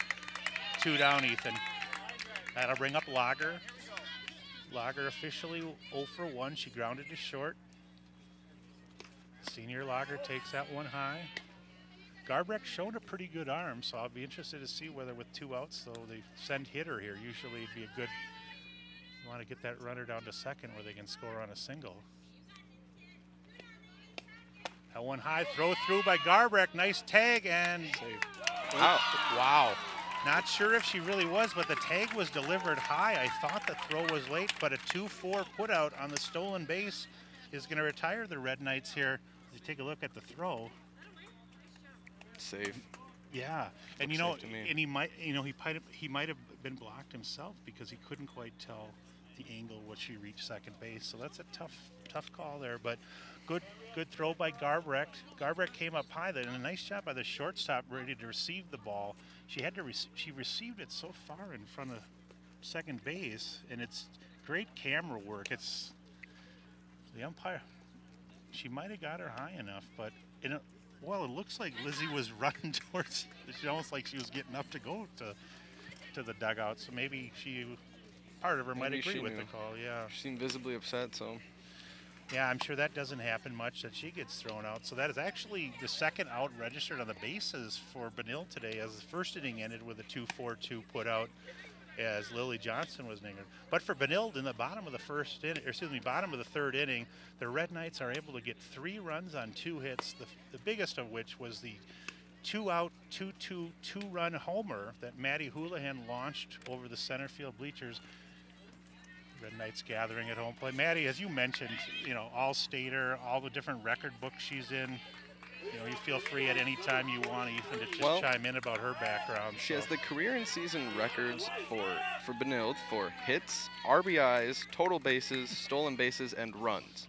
Speaker 1: down, Ethan. That'll bring up Lager. Lager officially 0 for 1. She grounded to short. Senior Lager takes that one high. Garbrecht showed a pretty good arm, so I'll be interested to see whether with 2 outs, though, they send hitter here. Usually it'd be a good, you want to get that runner down to second where they can score on a single. That one high, throw through by Garbrecht. Nice tag and save.
Speaker 2: Wow.
Speaker 1: Wow. Not sure if she really was, but the tag was delivered high. I thought the throw was late, but a 2-4 put out on the stolen base is going to retire the Red Knights here. You take a look at the throw.
Speaker 2: Safe.
Speaker 1: Yeah, and
Speaker 2: Looks
Speaker 1: you know,
Speaker 2: safe to me.
Speaker 1: and he might have been blocked himself because he couldn't quite tell the angle which he reached second base. So that's a tough call there, but good throw by Garbrecht. Garbrecht came up high then, and a nice shot by the shortstop ready to receive the ball. She received it so far in front of second base, and it's great camera work. It's the umpire. She might have got her high enough, but well, it looks like Lizzie was running towards. It's almost like she was getting up to go to the dugout. So maybe part of her might agree with the call. Yeah.
Speaker 2: She seemed visibly upset, so.
Speaker 1: Yeah, I'm sure that doesn't happen much that she gets thrown out. So that is actually the second out registered on the bases for Benilde today, as the first inning ended with a 2-4-2 put out as Lily Johnson was named. But for Benilde in the bottom of the bottom of the third inning, the Red Knights are able to get 3 runs on 2 hits, the biggest of which was the 2-out, 2-2, 2-run homer that Maddie Houlihan launched over the center field bleachers. Red Knights gathering at home plate. Maddie, as you mentioned, all-stater, all the different record books she's in. You feel free at any time you want, Ethan, to just chime in about her background.
Speaker 2: She has the career and season records for Benilde for hits, RBIs, total bases, stolen bases, and runs.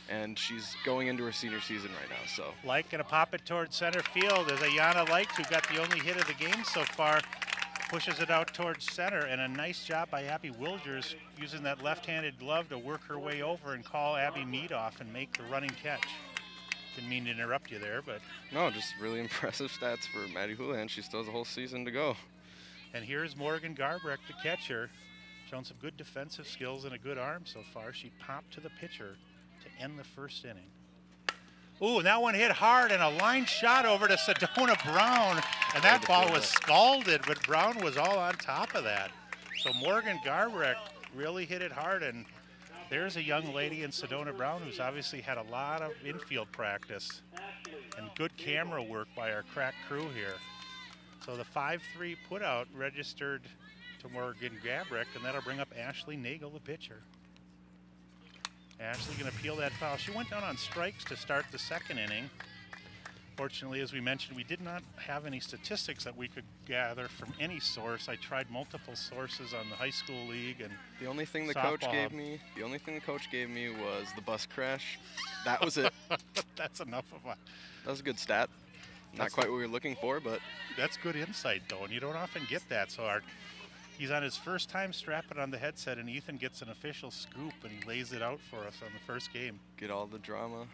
Speaker 2: And she's going into her senior season right now, so.
Speaker 1: Like going to pop it towards center field as Ayana Light, who got the only hit of the game so far, pushes it out towards center, and a nice job by Abby Wilgers using that left-handed glove to work her way over and call Abby Mead off and make the running catch. Didn't mean to interrupt you there, but.
Speaker 2: No, just really impressive stats for Maddie Houlihan. She still has a whole season to go.
Speaker 1: And here's Morgan Garbrecht, the catcher, showing some good defensive skills and a good arm so far. She popped to the pitcher to end the first inning. Ooh, and that one hit hard, and a line shot over to Sedona Brown, and that ball was scalded, but Brown was all on top of that. So Morgan Garbrecht really hit it hard, and there's a young lady in Sedona Brown who's obviously had a lot of infield practice and good camera work by our crack crew here. So the 5-3 putout registered to Morgan Garbrecht, and that'll bring up Ashley Nagel, the pitcher. Ashley going to peel that foul. She went down on strikes to start the second inning. Unfortunately, as we mentioned, we did not have any statistics that we could gather from any source. I tried multiple sources on the high school league and
Speaker 2: the only thing the coach gave me was the bus crash. That was it.
Speaker 1: That's enough of a.
Speaker 2: That was a good stat. Not quite what we were looking for, but
Speaker 1: that's good insight though, and you don't often get that. So he's on his first time strapping on the headset, and Ethan gets an official scoop, and he lays it out for us on the first game.
Speaker 2: Get all the drama.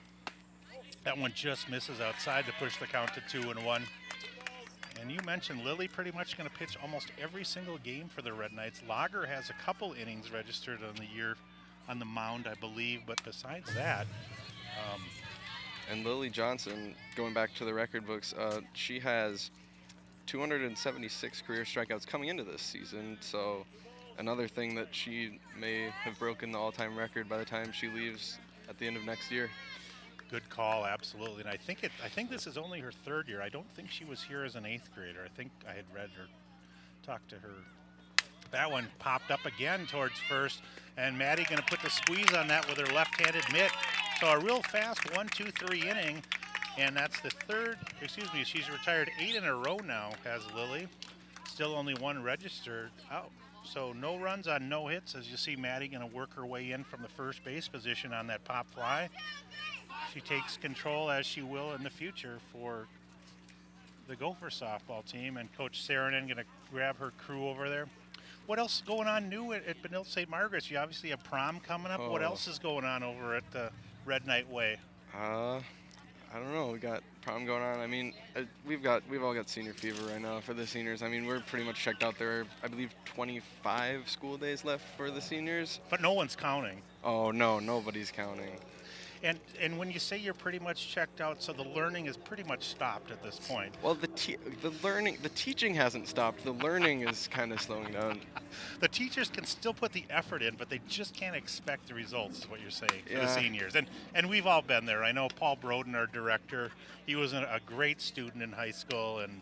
Speaker 1: That one just misses outside to push the count to 2-1. And you mentioned Lily pretty much going to pitch almost every single game for the Red Knights. Lager has a couple innings registered on the year on the mound, I believe, but besides that.
Speaker 2: And Lily Johnson, going back to the record books, she has 276 career strikeouts coming into this season. So another thing that she may have broken the all-time record by the time she leaves at the end of next year.
Speaker 1: Good call, absolutely. And I think this is only her third year. I don't think she was here as an 8th grader. I think I had read her, talked to her. That one popped up again towards first, and Maddie going to put the squeeze on that with her left-handed mitt. So a real fast 1-2-3 inning, and that's the third, excuse me, she's retired 8 in a row now, has Lily. Still only 1 registered out. So no runs on no hits, as you see Maddie going to work her way in from the first base position on that pop fly. She takes control, as she will in the future, for the Gopher softball team, and Coach Saarinen going to grab her crew over there. What else is going on new at Benilde-St. Margaret's? You obviously have prom coming up. Oh. What else is going on over at the Red Knight Way?
Speaker 2: I don't know. We got prom going on. I mean, we've all got senior fever right now for the seniors. I mean, we're pretty much checked out. There are, I believe, 25 school days left for the seniors.
Speaker 1: But no one's counting.
Speaker 2: Oh no, nobody's counting.
Speaker 1: And when you say you're pretty much checked out, so the learning is pretty much stopped at this point.
Speaker 2: Well, the teaching hasn't stopped. The learning is kind of slowing down.
Speaker 1: The teachers can still put the effort in, but they just can't expect the results, is what you're saying, for the seniors. And we've all been there. I know Paul Broden, our director, he was a great student in high school, and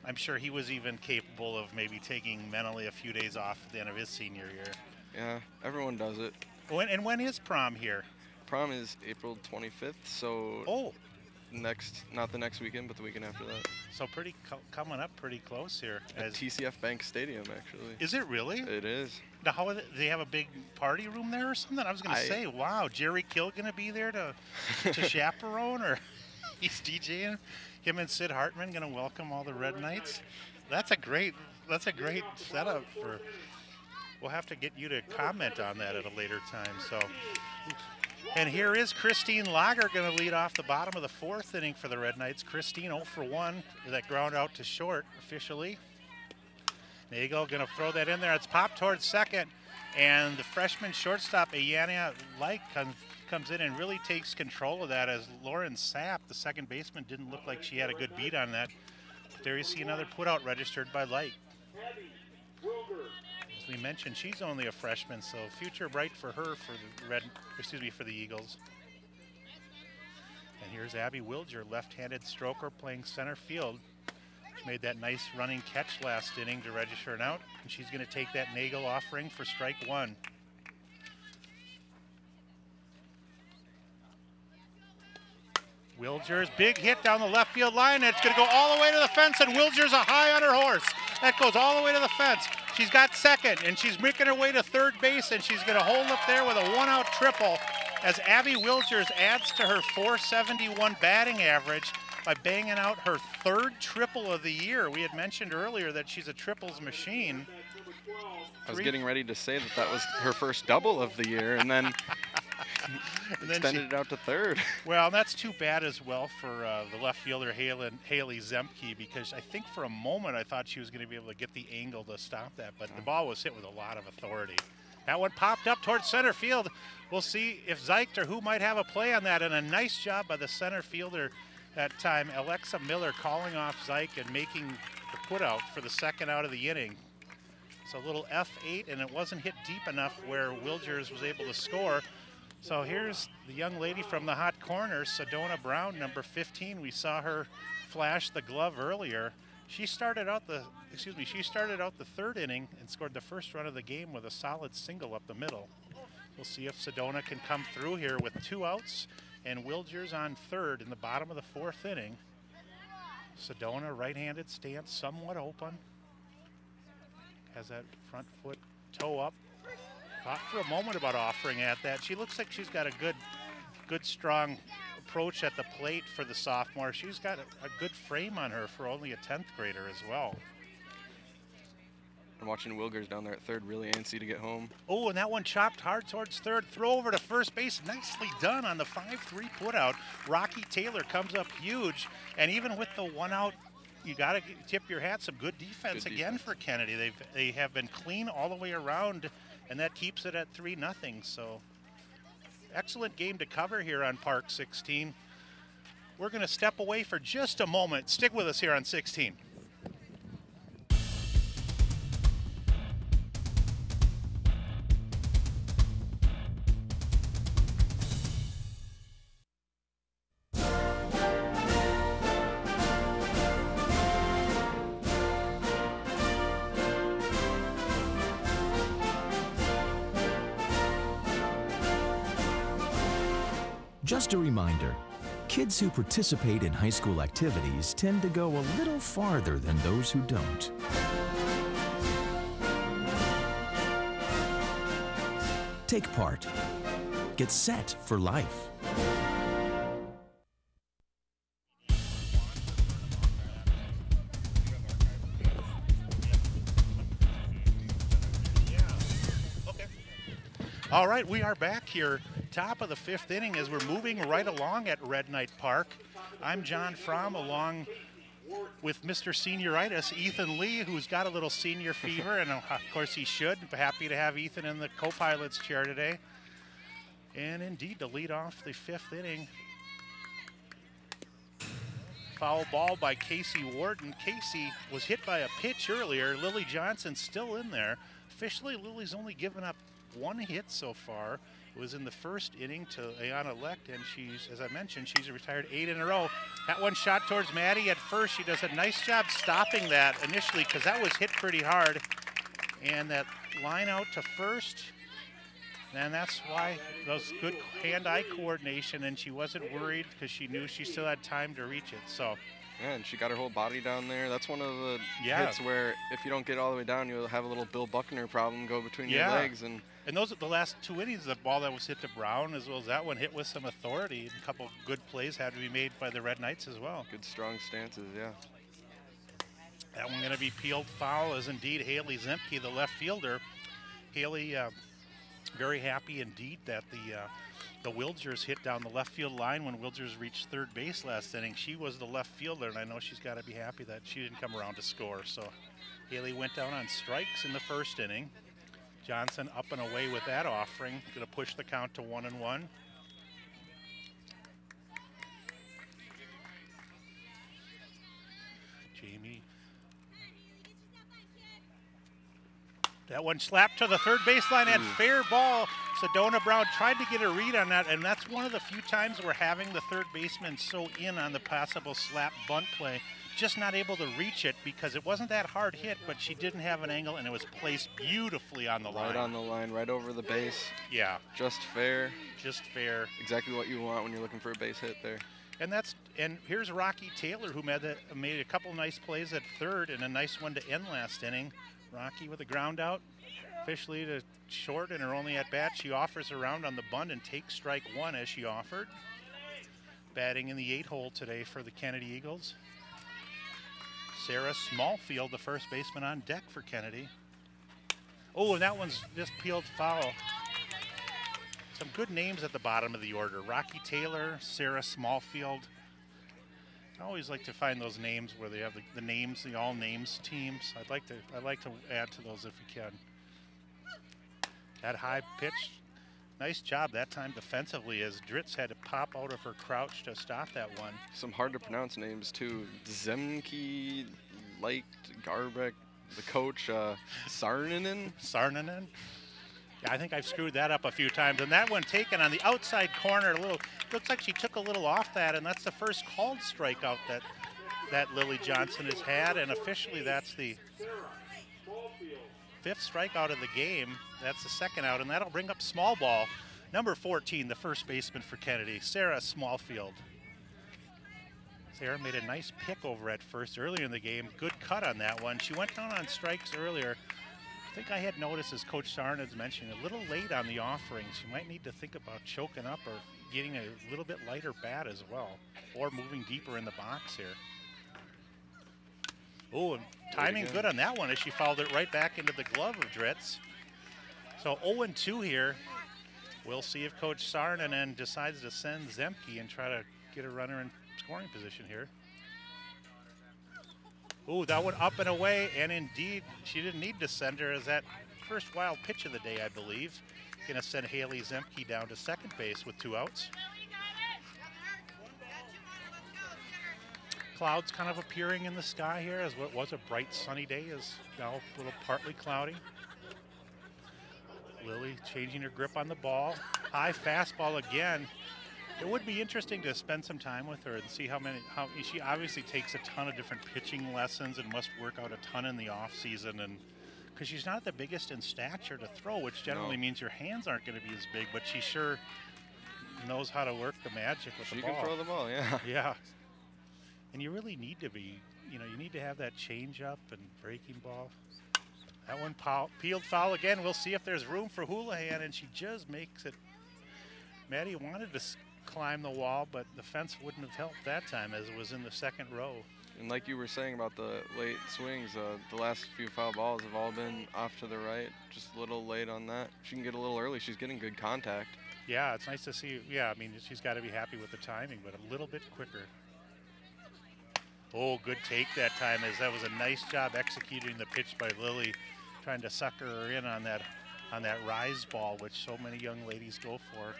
Speaker 1: I'm sure he was even capable of maybe taking mentally a few days off at the end of his senior year.
Speaker 2: Yeah, everyone does it.
Speaker 1: When is prom here?
Speaker 2: Prom is April 25th, so not the next weekend, but the weekend after that.
Speaker 1: So coming up pretty close here.
Speaker 2: At TCF Bank Stadium, actually.
Speaker 1: Is it really?
Speaker 2: It is.
Speaker 1: Now, do they have a big party room there or something? I was going to say, wow, Jerry Kill going to be there to chaperone, or he's DJing? Him and Sid Hartman going to welcome all the Red Knights? That's a great setup for. We'll have to get you to comment on that at a later time. So. And here is Christine Lager going to lead off the bottom of the 4th inning for the Red Knights. Christine 0 for 1 with that ground out to short officially. Nagel going to throw that in there. It's popped towards second. And the freshman shortstop, Ayana Like, comes in and really takes control of that, as Lauren Sapp, the second baseman, didn't look like she had a good beat on that. But there you see another put-out registered by Like. As we mentioned, she's only a freshman, so future bright for her for the Eagles. And here's Abby Wilger, left-handed stroker, playing center field. She made that nice running catch last inning to register an out, and she's going to take that Nagel offering for strike 1. Wilger's big hit down the left field line, and it's going to go all the way to the fence, and Wilger's a high on her horse. That goes all the way to the fence. She's got second, and she's making her way to third base, and she's going to hold up there with a 1-out triple, as Abby Wilgers adds to her .471 batting average by banging out her 3rd triple of the year. We had mentioned earlier that she's a triples machine.
Speaker 2: I was getting ready to say that was her first double of the year, and then extended it out to 3rd.
Speaker 1: Well, that's too bad as well for the left fielder Haley Zemke, because I think for a moment I thought she was going to be able to get the angle to stop that, but the ball was hit with a lot of authority. That one popped up towards center field. We'll see if Zeicht or who might have a play on that, and a nice job by the center fielder that time, Alexa Miller, calling off Zeicht and making the put out for the 2nd out of the inning. So a little F8, and it wasn't hit deep enough where Wilgers was able to score. So here's the young lady from the hot corner, Sedona Brown, number 15. We saw her flash the glove earlier. She started out the 3rd inning and scored the first run of the game with a solid single up the middle. We'll see if Sedona can come through here with 2 outs, and Wilgers on 3rd in the bottom of the 4th inning. Sedona, right-handed stance, somewhat open. Has that front foot toe up. Thought for a moment about offering at that. She looks like she's got a good strong approach at the plate for the sophomore. She's got a good frame on her for only a 10th grader as well.
Speaker 2: I'm watching Wilgers down there at third, really antsy to get home.
Speaker 1: Oh, and that one chopped hard towards third. Throw over to first base. Nicely done on the 5-3 putout. Rocky Taylor comes up huge. And even with the one out, you got to tip your hat. Some good defense again for Kennedy. They have been clean all the way around, and that keeps it at 3-0. So excellent game to cover here on Park 16. We're going to step away for just a moment. Stick with us here on 16.
Speaker 4: Just a reminder, kids who participate in high school activities tend to go a little farther than those who don't. Take part. Get set for life.
Speaker 1: All right, we are back here, top of the 5th inning as we're moving right along at Red Knight Park. I'm John Fromm along with Mr. Senioritis, Ethan Lee, who's got a little senior fever, and of course he should. Happy to have Ethan in the co-pilot's chair today. And indeed, to lead off the 5th inning, foul ball by Casey Wharton. Casey was hit by a pitch earlier. Lily Johnson still in there. Officially, Lily's only given up 1 hit so far. It was in the 1st inning to Ayana Lecht, and she's, as I mentioned, she's retired 8 in a row. That one shot towards Maddie at first. She does a nice job stopping that initially because that was hit pretty hard. And that line out to first, and that's why those good hand-eye coordination, and she wasn't worried because she knew she still had time to reach it. So.
Speaker 2: Yeah, and she got her whole body down there. That's one of the hits where if you don't get all the way down, you'll have a little Bill Buckner problem go between your legs. And
Speaker 1: those are the last 2 innings, the ball that was hit to Brown as well as that one hit with some authority. A couple good plays had to be made by the Red Knights as well.
Speaker 2: Good strong stances, yeah.
Speaker 1: That one going to be peeled foul is indeed Haley Zemke, the left fielder. Haley very happy indeed that the Wilgers hit down the left field line when Wilgers reached third base last inning. She was the left fielder, and I know she's got to be happy that she didn't come around to score. So Haley went down on strikes in the 1st inning. Johnson up and away with that offering. Going to push the count to 1-1. Jamie. That one slapped to the third baseline and fair ball. Sedona Brown tried to get a read on that, and that's one of the few times we're having the third baseman so in on the possible slap bunt play. Just not able to reach it because it wasn't that hard hit, but she didn't have an angle, and it was placed beautifully on the line.
Speaker 2: Right on the line, right over the base.
Speaker 1: Yeah.
Speaker 2: Just fair.
Speaker 1: Just fair.
Speaker 2: Exactly what you want when you're looking for a base hit there.
Speaker 1: And here's Rocky Taylor, who made a couple nice plays at third and a nice one to end last inning. Rocky with a ground out, officially to short in her only at bat. She offers around on the bunt and takes strike 1 as she offered. Batting in the 8 hole today for the Kennedy Eagles. Sarah Smallfield, the first baseman on deck for Kennedy. Oh, and that one's just peeled foul. Some good names at the bottom of the order. Rocky Taylor, Sarah Smallfield. I always like to find those names where they have the names, the all names teams. I'd like to add to those if we can. That high pitch, nice job that time defensively as Dritz had to pop out of her crouch to stop that one.
Speaker 2: Some hard to pronounce names too. Zemke, Light, Garbeck, the coach, Sarnanen.
Speaker 1: Sarnanen. Yeah, I think I've screwed that up a few times. And that one taken on the outside corner, looks like she took a little off that, and that's the first called strikeout that Lily Johnson has had, and officially that's the 5th strikeout of the game. That's the 2nd out, and that'll bring up small ball. Number 14, the first baseman for Kennedy, Sarah Smallfield. there, made a nice pick over at first earlier in the game. Good cut on that one. She went down on strikes earlier. I think I had noticed, as Coach Sarnad's mentioned, a little late on the offering. She might need to think about choking up or getting a little bit lighter bat as well, or moving deeper in the box here. Oh, and timing good on that one as she fouled it right back into the glove of Dritz. So 0-2 here. We'll see if Coach Sarnan decides to send Zemke and try to get a runner in scoring position here. Ooh, that one up and away, and indeed, she didn't need to send her as that first wild pitch of the day, I believe. Gonna send Haley Zemke down to second base with 2 outs. Clouds kind of appearing in the sky here, as what was a bright sunny day is now a little partly cloudy. Lily changing her grip on the ball. High fastball again. It would be interesting to spend some time with her and see how she obviously takes a ton of different pitching lessons and must work out a ton in the off season, and because she's not the biggest in stature to throw, which generally means your hands aren't going to be as big, but she sure knows how to work the magic with the ball.
Speaker 2: She can throw the ball, yeah.
Speaker 1: Yeah. And you really need to be, you need to have that change up and breaking ball. That one peeled foul again. We'll see if there's room for Houlihan, and she just makes it. Maddie wanted to climb the wall, but the fence wouldn't have helped that time as it was in the second row.
Speaker 2: And like you were saying about the late swings, the last few foul balls have all been off to the right, just a little late on that. She can get a little early. She's getting good contact.
Speaker 1: Yeah, it's nice to see. Yeah, I mean, she's got to be happy with the timing, but a little bit quicker. Oh, good take that time, as that was a nice job executing the pitch by Lily, trying to sucker her in on that rise ball, which so many young ladies go for.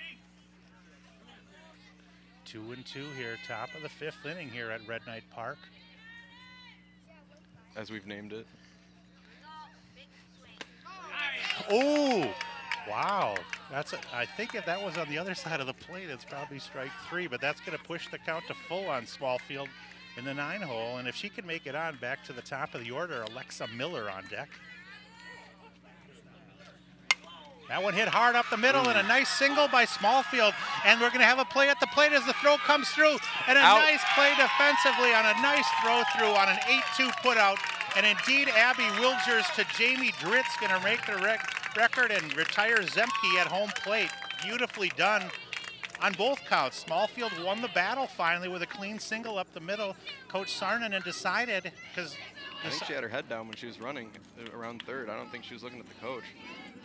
Speaker 1: 2-2 here, top of the 5th inning here at Red Knight Park.
Speaker 2: As we've named it.
Speaker 1: Oh, wow. I think if that was on the other side of the plate, it's probably strike 3, but that's going to push the count to full on Smallfield in the 9-hole. And if she can make it on back to the top of the order, Alexa Miller on deck. That one hit hard up the middle, and a nice single by Smallfield. And we're going to have a play at the plate as the throw comes through. And a nice play defensively on a nice throw through on an 8-2 putout. And indeed, Abby Wilgers to Jamie Dritz going to make the record and retire Zemke at home plate. Beautifully done on both counts. Smallfield won the battle finally with a clean single up the middle. Coach Sarnanen decided, because
Speaker 2: I think she had her head down when she was running around third. I don't think she was looking at the coach.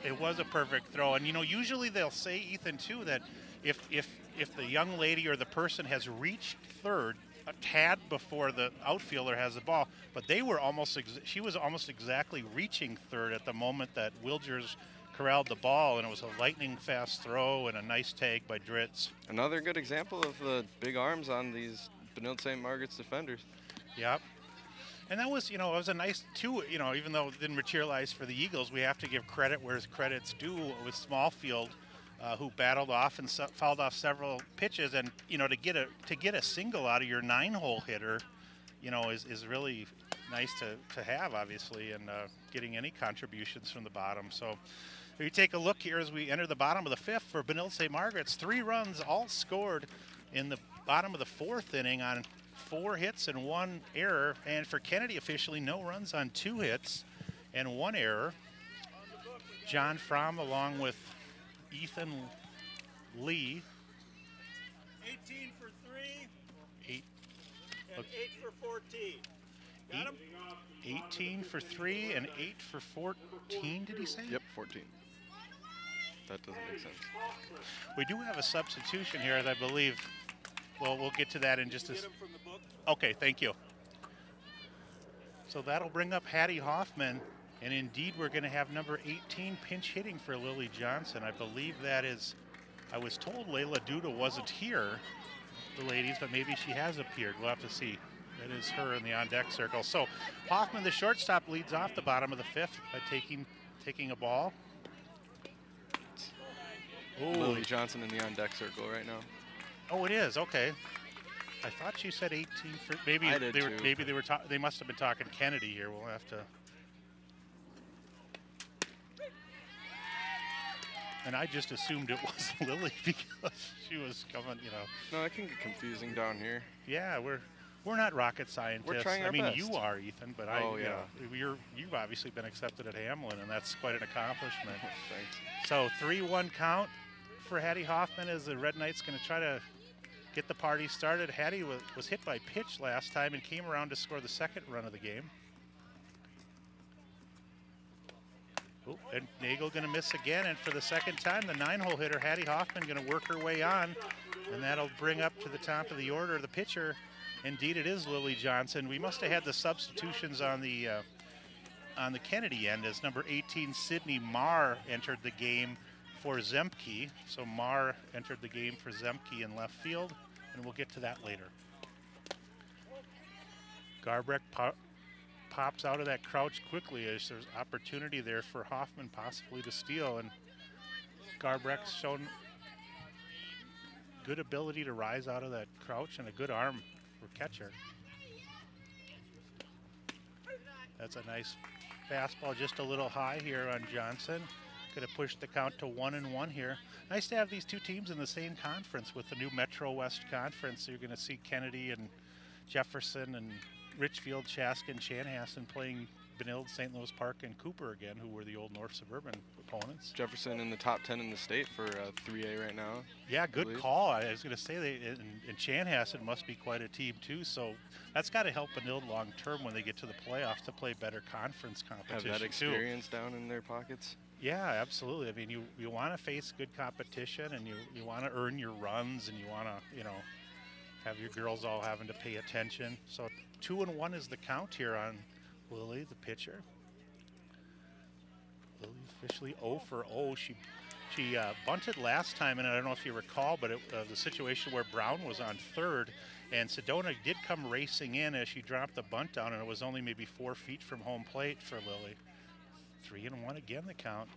Speaker 1: It was a perfect throw, and usually they'll say, Ethan, too, that if the young lady or the person has reached third a tad before the outfielder has the ball, but she was almost exactly reaching third at the moment that Wilgers corralled the ball, and it was a lightning fast throw and a nice tag by Dritz.
Speaker 2: Another good example of the big arms on these Benilde-St. Margaret's defenders.
Speaker 1: Yep. And that was, it was a nice two, even though it didn't materialize for the Eagles, we have to give credit where credit's due with Smallfield, who battled off and fouled off several pitches. And, to get a single out of your 9-hole hitter, is really nice to have, obviously, and getting any contributions from the bottom. So if you take a look here as we enter the bottom of the 5th for Benilde-St. Margaret's, 3 runs all scored in the bottom of the 4th inning on 4 hits and 1 error, and for Kennedy officially no runs on 2 hits and 1 error. John Fromm along with Ethan Lee.
Speaker 5: 18 for 3.
Speaker 1: 8
Speaker 5: and 8 for 14. Got him?
Speaker 1: 18 for 3 and 8 for 14, did he say?
Speaker 2: Yep, 14. That doesn't make sense.
Speaker 1: We do have a substitution here, as I believe. Well, we'll get to that in just a second. Okay, thank you. So that'll bring up Hattie Hoffman, and indeed we're going to have number 18 pinch hitting for Lily Johnson. I believe that is, I was told Layla Duda wasn't here, the ladies, but maybe she has appeared. We'll have to see. That is her in the on-deck circle. So Hoffman, the shortstop, leads off the bottom of the 5th by taking a ball.
Speaker 2: Ooh. Lily Johnson in the on-deck circle right now.
Speaker 1: Oh, it is. Okay. I thought you said 18 for maybe.
Speaker 2: I did too.
Speaker 1: Maybe they must have been talking Kennedy here. We'll have to. And I just assumed it was Lily because she was coming.
Speaker 2: No, it can get confusing down here.
Speaker 1: Yeah, We're not rocket scientists.
Speaker 2: We're trying our
Speaker 1: I mean,
Speaker 2: best.
Speaker 1: you are, Ethan, but you've obviously been accepted at Hamlin, and that's quite an accomplishment.
Speaker 2: Thanks.
Speaker 1: So 3-1 count for Hattie Hoffman as the Red Knights going to try to get the party started. Hattie was hit by pitch last time and came around to score the second run of the game. Oh, and Nagel going to miss again, and for the second time, the 9-hole hitter, Hattie Hoffman, going to work her way on, and that'll bring up to the top of the order the pitcher. Indeed, it is Lily Johnson. We must have had the substitutions on the Kennedy end, as number 18, Sydney Marr, entered the game for Zemke. So Marr entered the game for Zemke in left field, and we'll get to that later. Garbrecht pops out of that crouch quickly as there's opportunity there for Hoffman possibly to steal, and Garbrecht's shown good ability to rise out of that crouch and a good arm for catcher. That's a nice fastball, just a little high here on Johnson. Could have pushed the count to 1-1 here. Nice to have these two teams in the same conference with the new Metro West Conference. So you're going to see Kennedy and Jefferson and Richfield, Chaska, and Chanhassen playing Benilde-St. Louis Park and Cooper again, who were the old North Suburban opponents.
Speaker 2: Jefferson in the top 10 in the state for 3A right now.
Speaker 1: Yeah, good call. I was going to say, and Chanhassen must be quite a team too, so that's got to help Benilde long term when they get to the playoffs to play better conference competition.
Speaker 2: Have that experience down in their pockets.
Speaker 1: Yeah, absolutely. I mean, you want to face good competition, and you want to earn your runs, and you want to, have your girls all having to pay attention. So 2-1 is the count here on Lily, the pitcher. Lily officially 0 for 0. She bunted last time, and I don't know if you recall, but the situation where Brown was on third, and Sedona did come racing in as she dropped the bunt down, and it was only maybe 4 feet from home plate for Lily. 3-1 again, the count.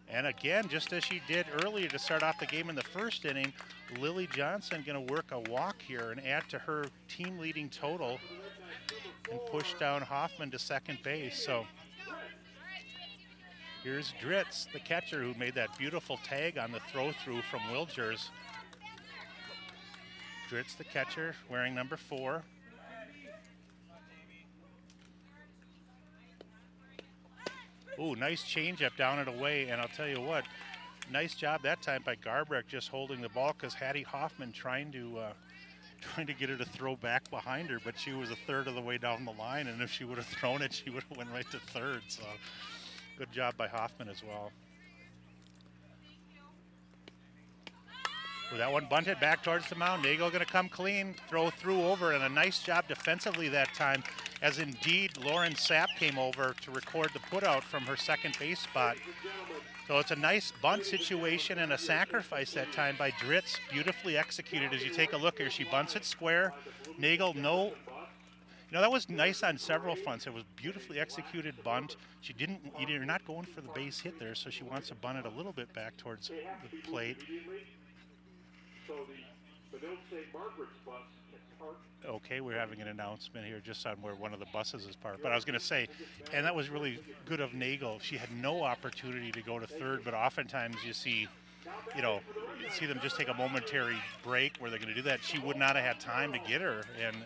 Speaker 1: And again, just as she did earlier to start off the game in the first inning, Lily Johnson going to work a walk here and add to her team-leading total and push down Hoffman to second base. So here's Dritz, the catcher, who made that beautiful tag on the throw-through from Wilgers. Dritz, the catcher, wearing number 4. Ooh, nice changeup down and away, and I'll tell you what, nice job that time by Garbrecht just holding the ball, because Hattie Hoffman trying to get her to throw back behind her, but she was a third of the way down the line, and if she would have thrown it, she would have went right to third. So good job by Hoffman as well. With that one bunted back towards the mound, Nagel going to come clean, throw through over, and a nice job defensively that time, as indeed Lauren Sapp came over to record the putout from her second base spot. So it's a nice bunt situation and a sacrifice that time by Dritz, beautifully executed. As you take a look here, she bunts it square. Nagel, that was nice on several fronts. It was beautifully executed bunt. She you're not going for the base hit there, so she wants to bunt it a little bit back towards the plate.
Speaker 5: So the Benilde-St. Margaret's bus gets parked.
Speaker 1: Okay, we're having an announcement here just on where one of the buses is parked. But I was going to say, and that was really good of Nagel. She had no opportunity to go to third, but oftentimes you see them just take a momentary break where they're going to do that. She would not have had time to get her. And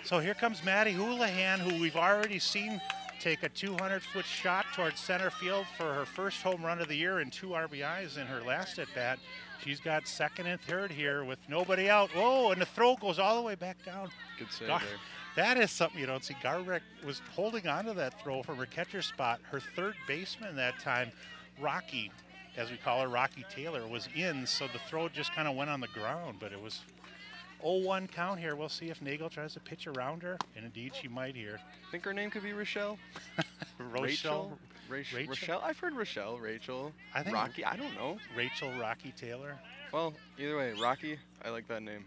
Speaker 1: so here comes Maddie Houlihan, who we've already seen take a 200-foot shot towards center field for her first home run of the year and 2 RBIs in her last at-bat. She's got second and third here with nobody out. Oh, and the throw goes all the way back down.
Speaker 2: Good save there.
Speaker 1: That is something you don't see. Garbrecht was holding on to that throw from her catcher spot. Her third baseman that time, Rocky, as we call her, Rocky Taylor, was in, so the throw just kind of went on the ground, but it was 0-1 count here. We'll see if Nagel tries to pitch around her, and indeed she might here.
Speaker 2: Think her name could be Rochelle?
Speaker 1: Rachel?
Speaker 2: Rochelle? I've heard Rochelle, Rachel,
Speaker 1: I think
Speaker 2: Rocky, I don't know.
Speaker 1: Rachel Rocky Taylor.
Speaker 2: Well, either way, Rocky, I like that name.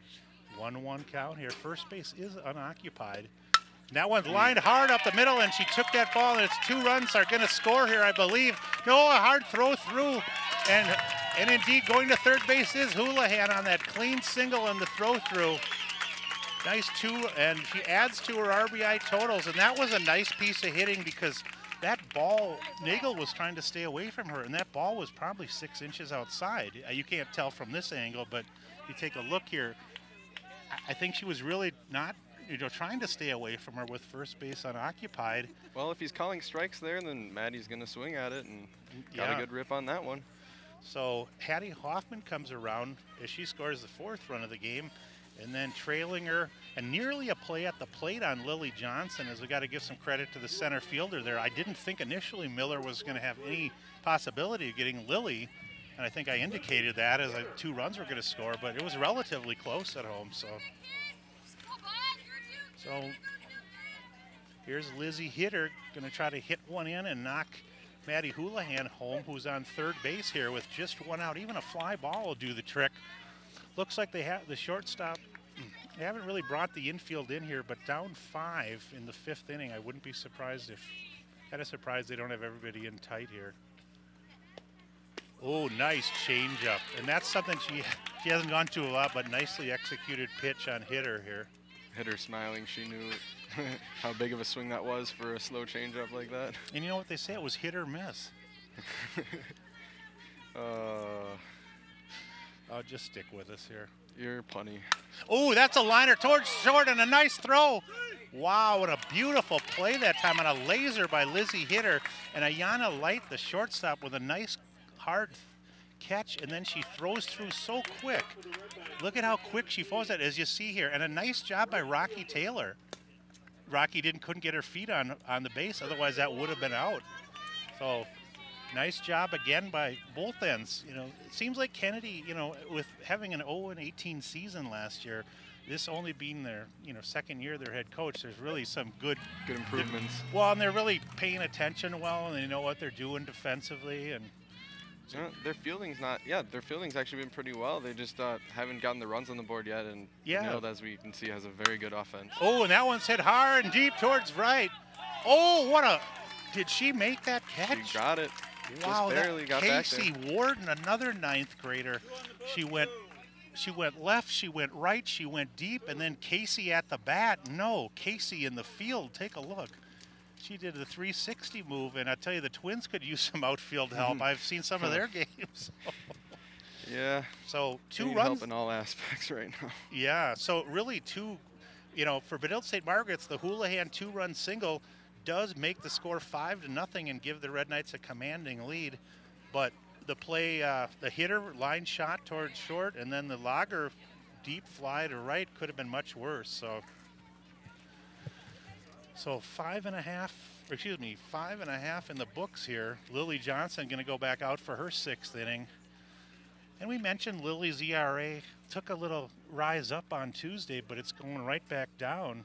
Speaker 1: 1-1 count here. First base is unoccupied. And that one's lined hard up the middle, and she took that ball, and it's 2 runs are going to score here, I believe. No, a hard throw through, and indeed going to third base is Houlihan on that clean single and the throw through. Nice 2, and she adds to her RBI totals, and that was a nice piece of hitting, because that ball, Nagel was trying to stay away from her, and that ball was probably 6 inches outside. You can't tell from this angle, but you take a look here, I think she was really not trying to stay away from her with first base unoccupied.
Speaker 2: Well, if he's calling strikes there, then Maddie's going to swing at it and got a good rip on that one.
Speaker 1: So Hattie Hoffman comes around as she scores the 4th run of the game, and then trailing her and nearly a play at the plate on Lily Johnson, as we got to give some credit to the center fielder there. I didn't think initially Miller was going to have any possibility of getting Lily, and I think I indicated that as 2 runs were going to score, but it was relatively close at home. So here's Lizzie Hitter going to try to hit one in and knock Maddie Houlihan home, who's on third base here with just 1 out. Even a fly ball will do the trick. Looks like they have the shortstop. They haven't really brought the infield in here, but down 5 in the 5th inning. I wouldn't be surprised if, kind of surprised they don't have everybody in tight here. Oh, nice changeup. And that's something she hasn't gone to a lot, but nicely executed pitch on Hitter here.
Speaker 2: Hitter smiling. She knew how big of a swing that was for a slow changeup like that.
Speaker 1: And you know what they say? It was hit or miss. I'll just stick with us here.
Speaker 2: You're punny.
Speaker 1: Oh, that's a liner towards short and a nice throw. Wow, what a beautiful play that time on a laser by Lizzie Hitter. And Ayana Light, the shortstop, with a nice hard catch, and then she throws through so quick. Look at how quick she throws it, as you see here. And a nice job by Rocky Taylor. Rocky couldn't get her feet on the base, otherwise that would have been out. So nice job again by both ends. You know, it seems like Kennedy, you know, with having an 0-18 season last year, this only being their, you know, 2nd year their head coach, there's really some good
Speaker 2: improvements.
Speaker 1: Well, and they're really paying attention well, and they know what they're doing defensively. And
Speaker 2: so their fielding's their fielding's actually been pretty well. They just haven't gotten the runs on the board yet, and Benilde, as we can see, has a very good offense.
Speaker 1: Oh, and that one's hit hard and deep towards right. Oh, did she make that catch?
Speaker 2: She got it.
Speaker 1: Wow,
Speaker 2: just barely got back there.
Speaker 1: Casey Warden, another 9th grader. She went left, she went right, she went deep, and then Casey at the bat. No, Casey in the field. Take a look. She did the 360 move, and I tell you, the Twins could use some outfield help. I've seen some of their games.
Speaker 2: Yeah.
Speaker 1: So 2 runs.
Speaker 2: Help in all aspects right now.
Speaker 1: Yeah. So really 2, you know, for Benilde-St. Margaret's, the Houlihan 2-run single does make the score 5-0 and give the Red Knights a commanding lead. But the play, the hitter line shot towards short, and then the Lager deep fly to right could have been much worse. So 5.5 in the books here. Lily Johnson going to go back out for her 6th inning. And we mentioned Lily's ERA took a little rise up on Tuesday, but it's going right back down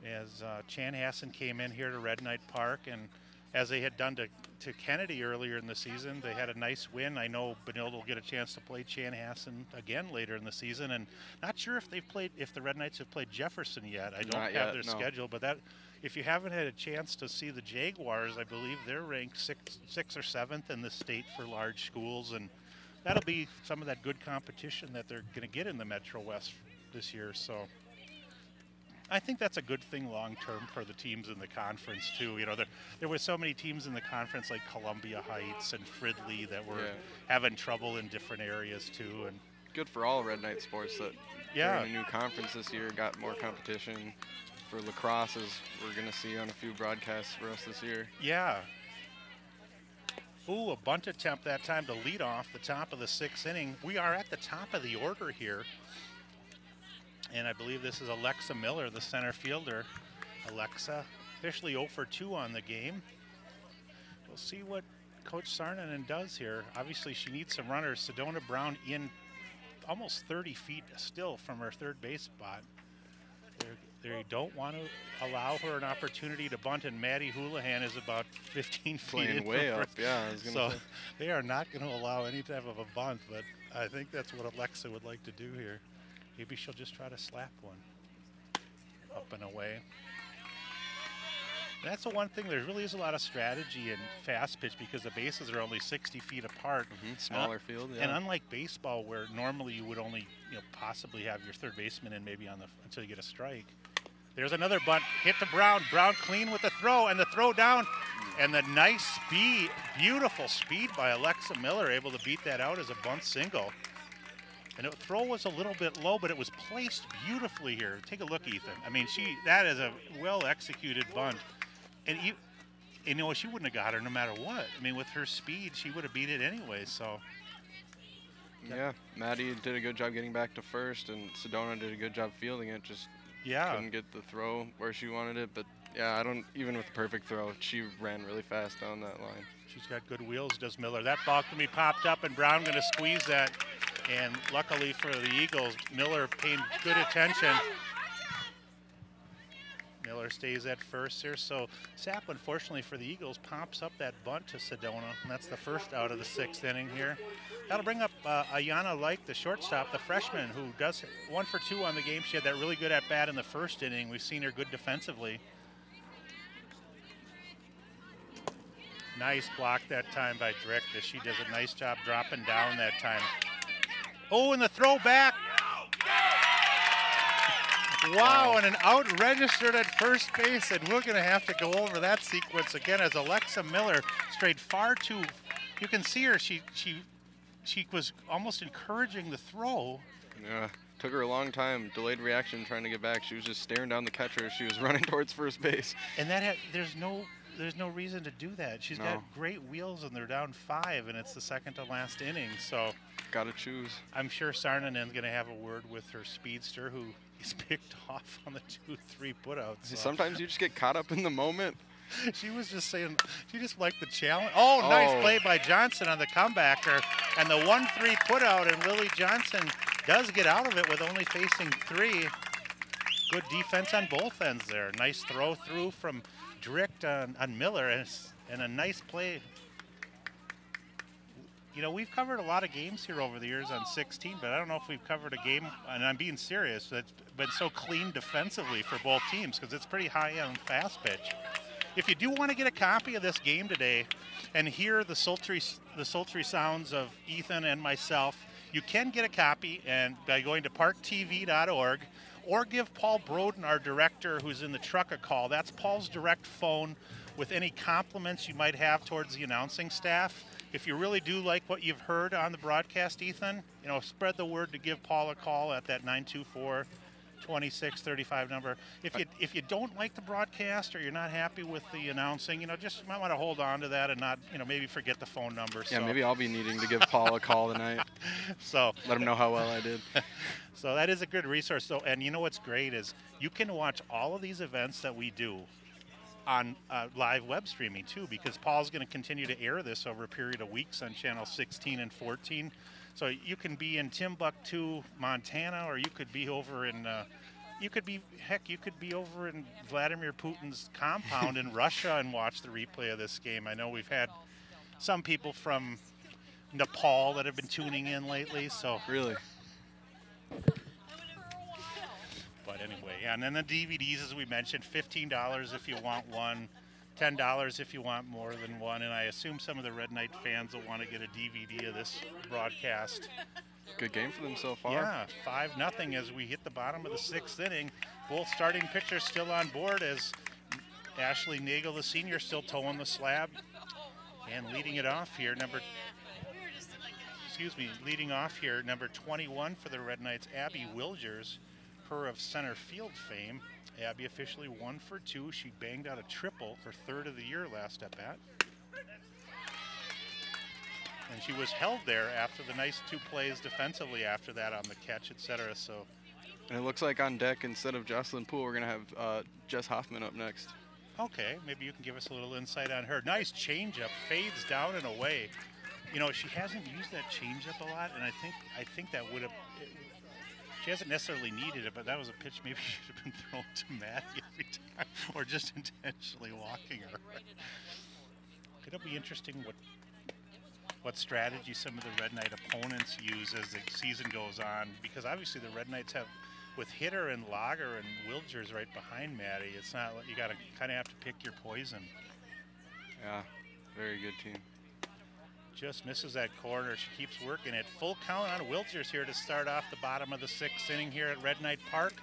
Speaker 1: as Chanhassen came in here to Red Knight Park, and as they had done to Kennedy earlier in the season, they had a nice win. I know Benilde will get a chance to play Chanhassen again later in the season, and not sure if the Red Knights have played Jefferson yet. I don't have their schedule, but if you haven't had a chance to see the Jaguars, I believe they're ranked 6th or 7th in the state for large schools, and that'll be some of that good competition that they're going to get in the Metro West this year. So I think that's a good thing long-term for the teams in the conference, too. You know, there were so many teams in the conference like Columbia Heights and Fridley that were having trouble in different areas, too. And
Speaker 2: good for all Red Knight sports that they're in a new conference this year, got more competition. For lacrosse, as we're going to see on a few broadcasts for us this year.
Speaker 1: Yeah. Ooh, a bunt attempt that time to lead off the top of the 6th inning. We are at the top of the order here. And I believe this is Alexa Miller, the center fielder. Alexa officially 0 for 2 on the game. We'll see what Coach Sarnanen does here. Obviously, she needs some runners. Sedona Brown in almost 30 feet still from her third base spot. They don't want to allow her an opportunity to bunt, and Maddie Houlihan is about 15 feet in
Speaker 2: way up. Yeah,
Speaker 1: so they are not going to allow any type of a bunt, but I think that's what Alexa would like to do here. Maybe she'll just try to slap one up and away. That's the one thing. There really is a lot of strategy in fast pitch because the bases are only 60 feet apart.
Speaker 2: Smaller field,
Speaker 1: And unlike baseball, where normally you would only possibly have your third baseman in maybe until you get a strike. There's another bunt hit to Brown. Brown clean with the throw, and the throw down, and the nice speed, beautiful speed by Alexa Miller, able to beat that out as a bunt single. And the throw was a little bit low, but it was placed beautifully here. Take a look, Ethan. I mean, that is a well-executed bunt. And you know, she wouldn't have got her no matter what. I mean, with her speed, she would have beat it anyway, so.
Speaker 2: Yeah, Maddie did a good job getting back to first, and Sedona did a good job fielding it. Just couldn't get the throw where she wanted it. But yeah, even with the perfect throw, she ran really fast down that line.
Speaker 1: She's got good wheels, does Miller. That ball can be popped up, and Brown going to squeeze that. And luckily for the Eagles, Miller paid good attention. Miller stays at first here. So Sapp, unfortunately for the Eagles, pops up that bunt to Sedona, and that's the first out of the 6th inning here. That'll bring up Ayana Like, the shortstop, the freshman, who does 1 for 2 on the game. She had that really good at-bat in the 1st inning. We've seen her good defensively. Nice block that time by Dricta. She does a nice job dropping down that time. Oh, and the throw back. Wow, and an out registered at first base, and we're going to have to go over that sequence again as Alexa Miller strayed far too. You can see her. She was almost encouraging the throw.
Speaker 2: Yeah, took her a long time. Delayed reaction trying to get back. She was just staring down the catcher as she was running towards first base.
Speaker 1: And there's no reason to do that. She's got great wheels, and they're down 5, and it's the second to last inning. So
Speaker 2: gotta choose.
Speaker 1: I'm sure Sarnanen's going to have a word with her speedster, who is picked off on the 2-3 putouts. So.
Speaker 2: Sometimes you just get caught up in the moment.
Speaker 1: She was just saying, she just liked the challenge. Oh, nice play by Johnson on the comebacker. And the 1-3 putout, and Lily Johnson does get out of it with only facing 3. Good defense on both ends there. Nice throw through from Drick on Miller, and a nice play. You know, we've covered a lot of games here over the years on 16, but I don't know if we've covered a game, and I'm being serious, that's been so clean defensively for both teams, because it's pretty high on fast pitch. If you do want to get a copy of this game today and hear the sultry sounds of Ethan and myself, you can get a copy by going to ParkTV.org, or give Paul Broden, our director, who's in the truck, a call. That's Paul's direct phone with any compliments you might have towards the announcing staff. If you really do like what you've heard on the broadcast, Ethan, you know, spread the word to give Paul a call at that 924-2635 number. If you don't like the broadcast, or you're not happy with the announcing, you know, just might want to hold on to that and not, you know, maybe forget the phone number.
Speaker 2: Yeah, so. Maybe I'll be needing to give Paul a call tonight.
Speaker 1: So
Speaker 2: let him know how well I did.
Speaker 1: So that is a good resource. So, and you know what's great is you can watch all of these events that we do on live web streaming too, because Paul's going to continue to air this over a period of weeks on channel 16 and 14. So you can be in Timbuktu, Montana, or you could be over in, you could be over in Vladimir Putin's compound in Russia and watch the replay of this game. I know we've had some people from Nepal that have been tuning in lately. So
Speaker 2: really.
Speaker 1: But anyway, yeah, and then the DVDs, as we mentioned, $15 if you want one, $10 if you want more than one, and I assume some of the Red Knight fans will want to get a DVD of this broadcast.
Speaker 2: Good game for them so far.
Speaker 1: Yeah, 5-0 as we hit the bottom of the 6th inning. Both starting pitchers still on board, as Ashley Nagel, the senior, still towing the slab. And leading off here, number 21 for the Red Knights, Abby Wilgers, her of center field fame. Abby officially 1 for 2. She banged out a triple, her 3rd of the year last at bat. And she was held there after the nice 2 plays defensively after that on the catch, etc. So.
Speaker 2: And it looks like on deck, instead of Jocelyn Poole, we're going to have Jess Hoffman up next.
Speaker 1: Okay, maybe you can give us a little insight on her. Nice changeup, fades down and away. You know, she hasn't used that changeup a lot, and I think that would have. She hasn't necessarily needed it, but that was a pitch maybe should have been thrown to Maddie every time, or just intentionally walking her. Could it be interesting what strategy some of the Red Knight opponents use as the season goes on? Because obviously the Red Knights have, with Hitter and Lager and Wilgers right behind Maddie, it's not, you got to kind of have to pick your poison.
Speaker 2: Yeah, very good team.
Speaker 1: Just misses that corner. She keeps working it. Full count on Wilgers here to start off the bottom of the 6th inning here at Red Knight Park.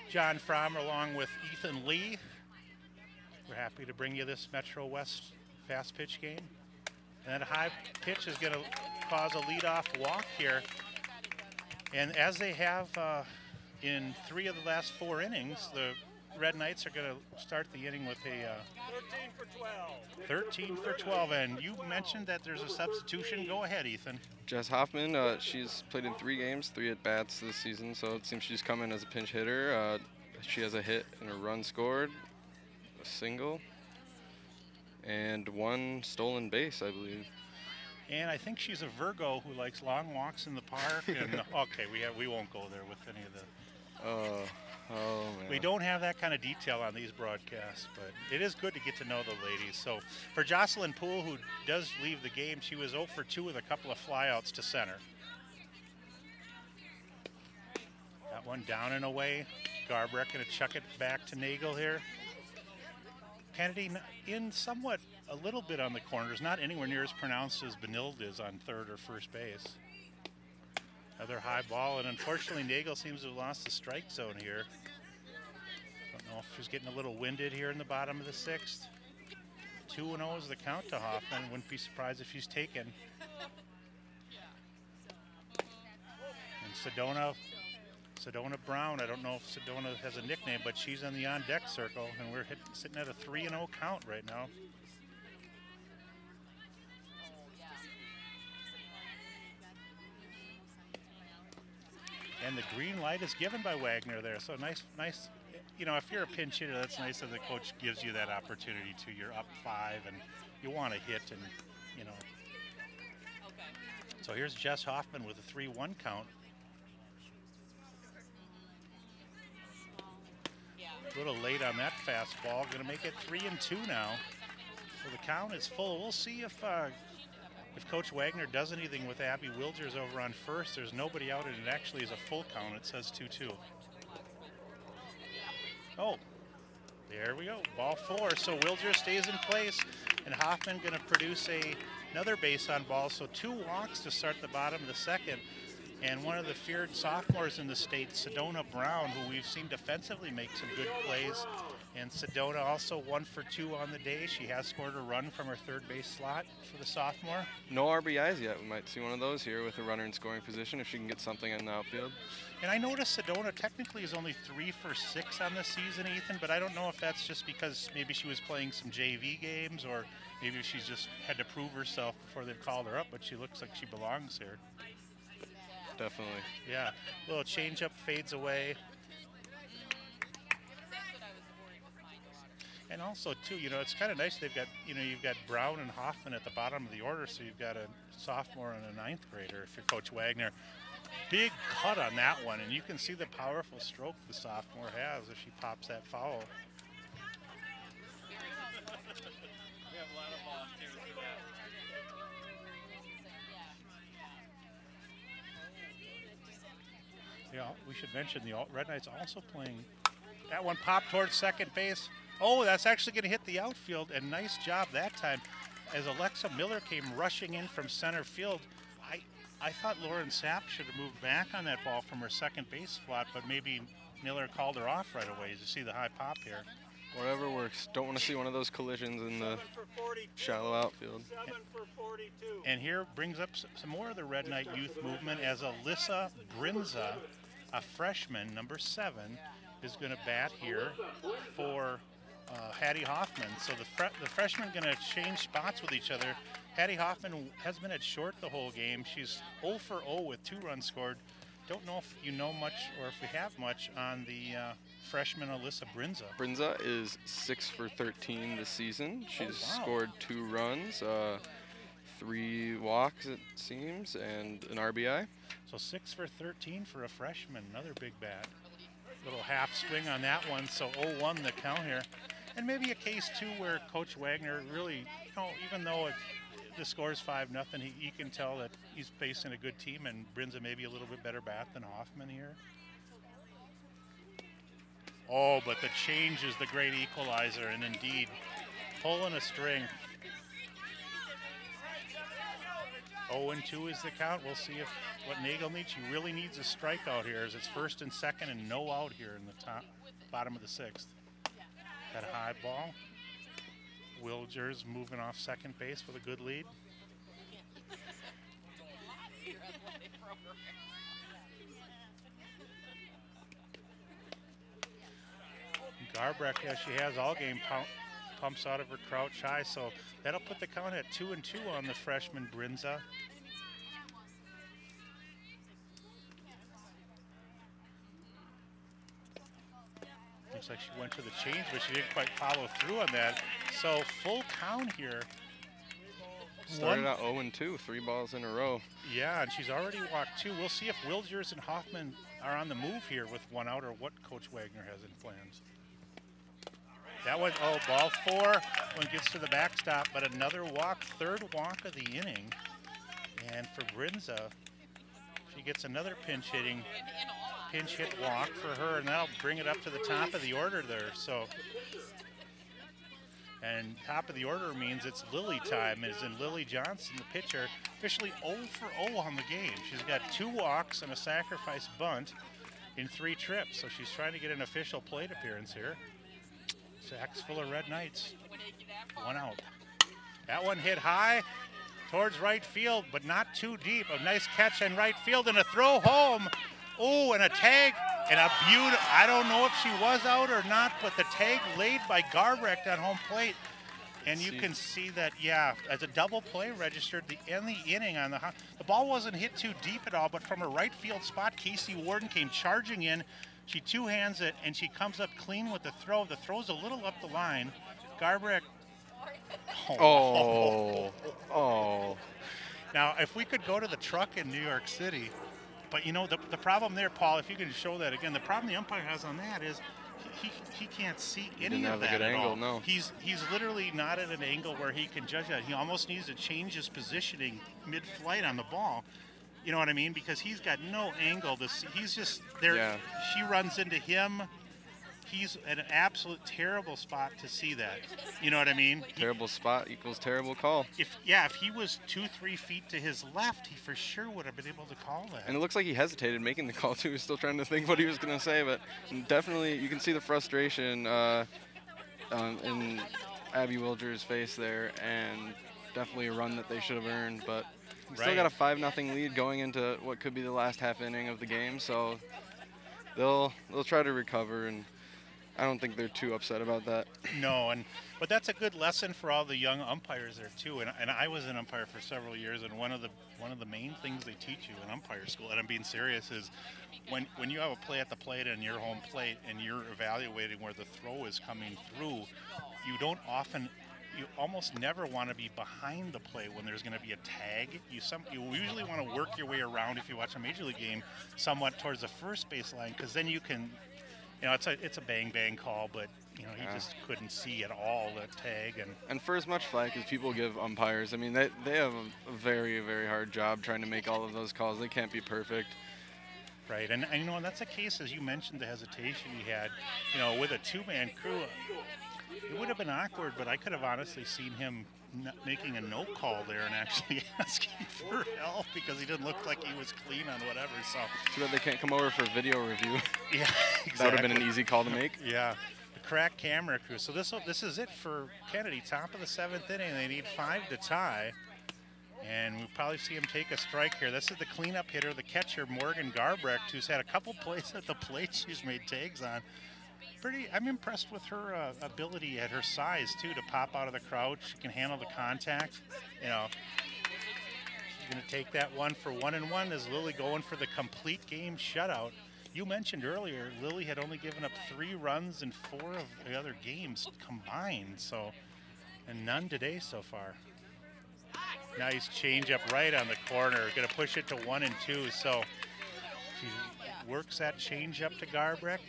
Speaker 1: John Fromm along with Ethan Lee. We're happy to bring you this Metro West fast pitch game. And that high pitch is going to cause a leadoff walk here. And as they have in 3 of the last 4 innings, the Red Knights are going to start the inning with a
Speaker 6: 13 for 12.
Speaker 1: 13 for 12. And you mentioned that there's a substitution. Go ahead, Ethan.
Speaker 2: Jess Hoffman, she's played in 3 games, 3 at-bats this season, so it seems she's come in as a pinch hitter. She has a hit and a run scored, a single, and 1 stolen base, I believe.
Speaker 1: And I think she's a Virgo who likes long walks in the park. And okay, we won't go there with any of the.
Speaker 2: Oh man.
Speaker 1: We don't have that kind of detail on these broadcasts, but it is good to get to know the ladies. So for Jocelyn Poole, who does leave the game, she was 0 for 2 with a couple of flyouts to center. That one down and away. Garbrek going to chuck it back to Nagel here. Kennedy in somewhat a little bit on the corners, not anywhere near as pronounced as Benilde is on third or first base. Another high ball, and unfortunately Nagel seems to have lost the strike zone here. Don't know if she's getting a little winded here in the bottom of the 6th. 2-0 is the count to Hoffman. Wouldn't be surprised if she's taken. And Sedona Brown, I don't know if Sedona has a nickname, but she's on the on-deck circle, and we're sitting at a 3-0 count right now. And the green light is given by Wagner there, so nice, you know, if you're a pinch hitter, that's nice that the coach gives you that opportunity to. You're up 5, and you want to hit, and, you know. So here's Jess Hoffman with a 3-1 count. A little late on that fastball. Going to make it 3-2 now. So the count is full. We'll see if Coach Wagner does anything with Abby Wilgers over on first. There's nobody out, and it actually is a full count. It says 2-2. Oh, there we go. Ball 4. So Wilgers stays in place, and Hoffman going to produce another base on ball. So 2 walks to start the bottom of the 2nd. And one of the feared sophomores in the state, Sedona Brown, who we've seen defensively make some good plays. And Sedona also 1 for 2 on the day. She has scored a run from her third base slot for the sophomore.
Speaker 2: No RBIs yet. We might see one of those here with a runner in scoring position if she can get something in the outfield.
Speaker 1: And I noticed Sedona technically is only 3 for 6 on the season, Ethan, but I don't know if that's just because maybe she was playing some JV games or maybe she's just had to prove herself before they've called her up, but she looks like she belongs here.
Speaker 2: Definitely.
Speaker 1: Yeah, little changeup fades away. And also, too, you know, it's kind of nice they've got, you know, you've got Brown and Hoffman at the bottom of the order, so you've got a sophomore and a 9th grader if you're Coach Wagner. Big cut on that one, and you can see the powerful stroke the sophomore has if she pops that foul. Yeah, we should mention the Red Knights also playing. That one popped towards second base. Oh, that's actually going to hit the outfield, and nice job that time as Alexa Miller came rushing in from center field. I thought Lauren Sapp should have moved back on that ball from her second base slot, but maybe Miller called her off right away. You see the high pop here.
Speaker 2: Whatever works. Don't want to see one of those collisions in the shallow outfield.
Speaker 6: 7 for 42.
Speaker 1: And here brings up some more of the Red Knight youth movement as Alyssa Brinza, a freshman, number 7, is going to bat here for Hattie Hoffman. So the freshmen going to change spots with each other. Hattie Hoffman has been at short the whole game. She's 0 for 0 with 2 runs scored. Don't know if you know much or if we have much on the freshman Alyssa Brinza.
Speaker 2: Brinza is 6 for 13 this season. She's scored 2 runs, 3 walks it seems, and an RBI.
Speaker 1: So 6 for 13 for a freshman, another big bat. Little half swing on that one, so 0-1 the count here. And maybe a case too where Coach Wagner really, you know, even though the score's 5-0, he can tell that he's facing a good team, and Brinza maybe a little bit better bat than Hoffman here. Oh, but the change is the great equalizer, and indeed, pulling a string. 0-2 is the count. We'll see if what Nagel needs. She really needs a strikeout here, as it's 1st and 2nd and no out here in the bottom of the 6th. That high ball. Wilgers moving off second base with a good lead. Garbrecht, yeah, she has all game pumps out of her crouch high, so that'll put the count at 2-2 on the freshman Brinza. Looks like she went to the change, but she didn't quite follow through on that. So full count here.
Speaker 2: Started out 0-2, 3 balls in a row.
Speaker 1: Yeah, and she's already walked 2. We'll see if Wilgers and Hoffman are on the move here with 1 out, or what Coach Wagner has in plans. That one, oh, ball 4. One gets to the backstop, but another walk, 3rd walk of the inning. And for Brinza, she gets another pinch hit walk for her, and that'll bring it up to the top of the order there. So, and top of the order means it's Lily time, as in Lily Johnson, the pitcher, officially 0 for 0 on the game. She's got 2 walks and a sacrifice bunt in 3 trips, so she's trying to get an official plate appearance here. Sacks full of Red Knights. 1 out. That one hit high towards right field, but not too deep. A nice catch in right field and a throw home. Oh, and a tag and a beauty. I don't know if she was out or not, but the tag laid by Garbrecht on home plate. And you can see that, yeah, as a double play registered in the inning on the ball wasn't hit too deep at all, but from a right field spot, Casey Warden came charging in. She 2-hands it, and she comes up clean with the throw. The throw's a little up the line. Garbrecht.
Speaker 2: Oh.
Speaker 1: Now, if we could go to the truck in New York City, but you know, the problem there, Paul, if you can show that again, the problem the umpire has on that is he can't see any of that
Speaker 2: have a good
Speaker 1: at
Speaker 2: angle,
Speaker 1: all.
Speaker 2: no.
Speaker 1: He's literally not at an angle where he can judge that. He almost needs to change his positioning mid-flight on the ball. You know what I mean? Because he's got no angle to see. He's just there.
Speaker 2: Yeah.
Speaker 1: She runs into him. He's at an absolute terrible spot to see that. You know what I mean?
Speaker 2: Terrible spot equals terrible call.
Speaker 1: If he was 2-3 feet to his left, he for sure would have been able to call that.
Speaker 2: And it looks like he hesitated making the call too. He's still trying to think what he was going to say, but definitely you can see the frustration in Abby Wilger's face there, and definitely a run that they should have earned. But still got a 5-0 lead going into what could be the last half inning of the game, so they'll try to recover, and I don't think they're too upset about that.
Speaker 1: No, but that's a good lesson for all the young umpires there too. And I was an umpire for several years, and one of the main things they teach you in umpire school, and I'm being serious, is when you have a play at the plate and your home plate, and you're evaluating where the throw is coming through, you almost never want to be behind the play when there's going to be a tag. You usually want to work your way around, if you watch a major league game, somewhat towards the first base line, because then you can. You know, it's a bang call, but you know, he just couldn't see at all the tag.
Speaker 2: And for as much flack as people give umpires, I mean, they have a very, very hard job trying to make all of those calls. They can't be perfect.
Speaker 1: Right, and you know, and that's a case, as you mentioned, the hesitation he had. You know, with a 2-man crew, it would have been awkward, but I could have honestly seen him making a no call there and actually asking for help, because he didn't look like he was clean on whatever. So
Speaker 2: too bad they can't come over for video review.
Speaker 1: Yeah, exactly.
Speaker 2: That would have been an easy call to make.
Speaker 1: Yeah, the crack camera crew. So this is it for Kennedy. Top of the 7th inning. They need 5 to tie, and we'll probably see him take a strike here. This is the cleanup hitter, the catcher, Morgan Garbrecht, who's had a couple plays at the plate she's made tags on. I'm impressed with her ability at her size too, to pop out of the crouch. She can handle the contact. You know, she's going to take that one for 1-1. Is Lily going for the complete game shutout? You mentioned earlier Lily had only given up 3 runs in 4 of the other games combined, so, and none today so far. Nice change up right on the corner. Going to push it to 1-2. So she works that change up to Garbrecht.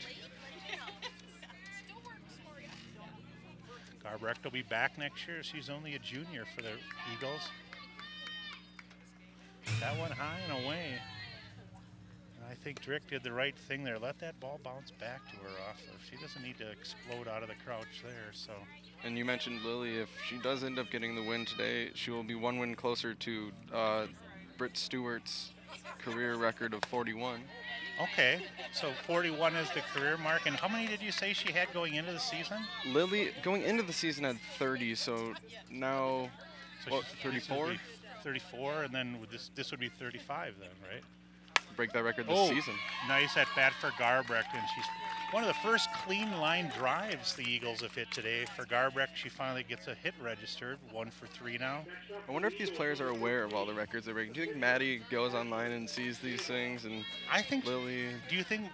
Speaker 1: Garbrecht will be back next year. She's only a junior for the Eagles. That one high and away. And I think Drick did the right thing there. Let that ball bounce back to her off. She doesn't need to explode out of the crouch there. So.
Speaker 2: And you mentioned Lily. If she does end up getting the win today, she will be 1 win closer to Britt Stewart's career record of 41.
Speaker 1: Okay, so 41 is the career mark. And how many did you say she had going into the season?
Speaker 2: Lily, going into the season, had 30, so now, so what, 34?
Speaker 1: 34, and then this would be 35 then, right?
Speaker 2: Break that record this season.
Speaker 1: Nice at bat for Garbrecht, and One of the first clean line drives the Eagles have hit today. For Garbrecht, she finally gets a hit registered, 1 for 3 now.
Speaker 2: I wonder if these players are aware of all the records they're breaking. Do you think Maddie goes online and sees these things? And
Speaker 1: I think
Speaker 2: Lily.
Speaker 1: Do you think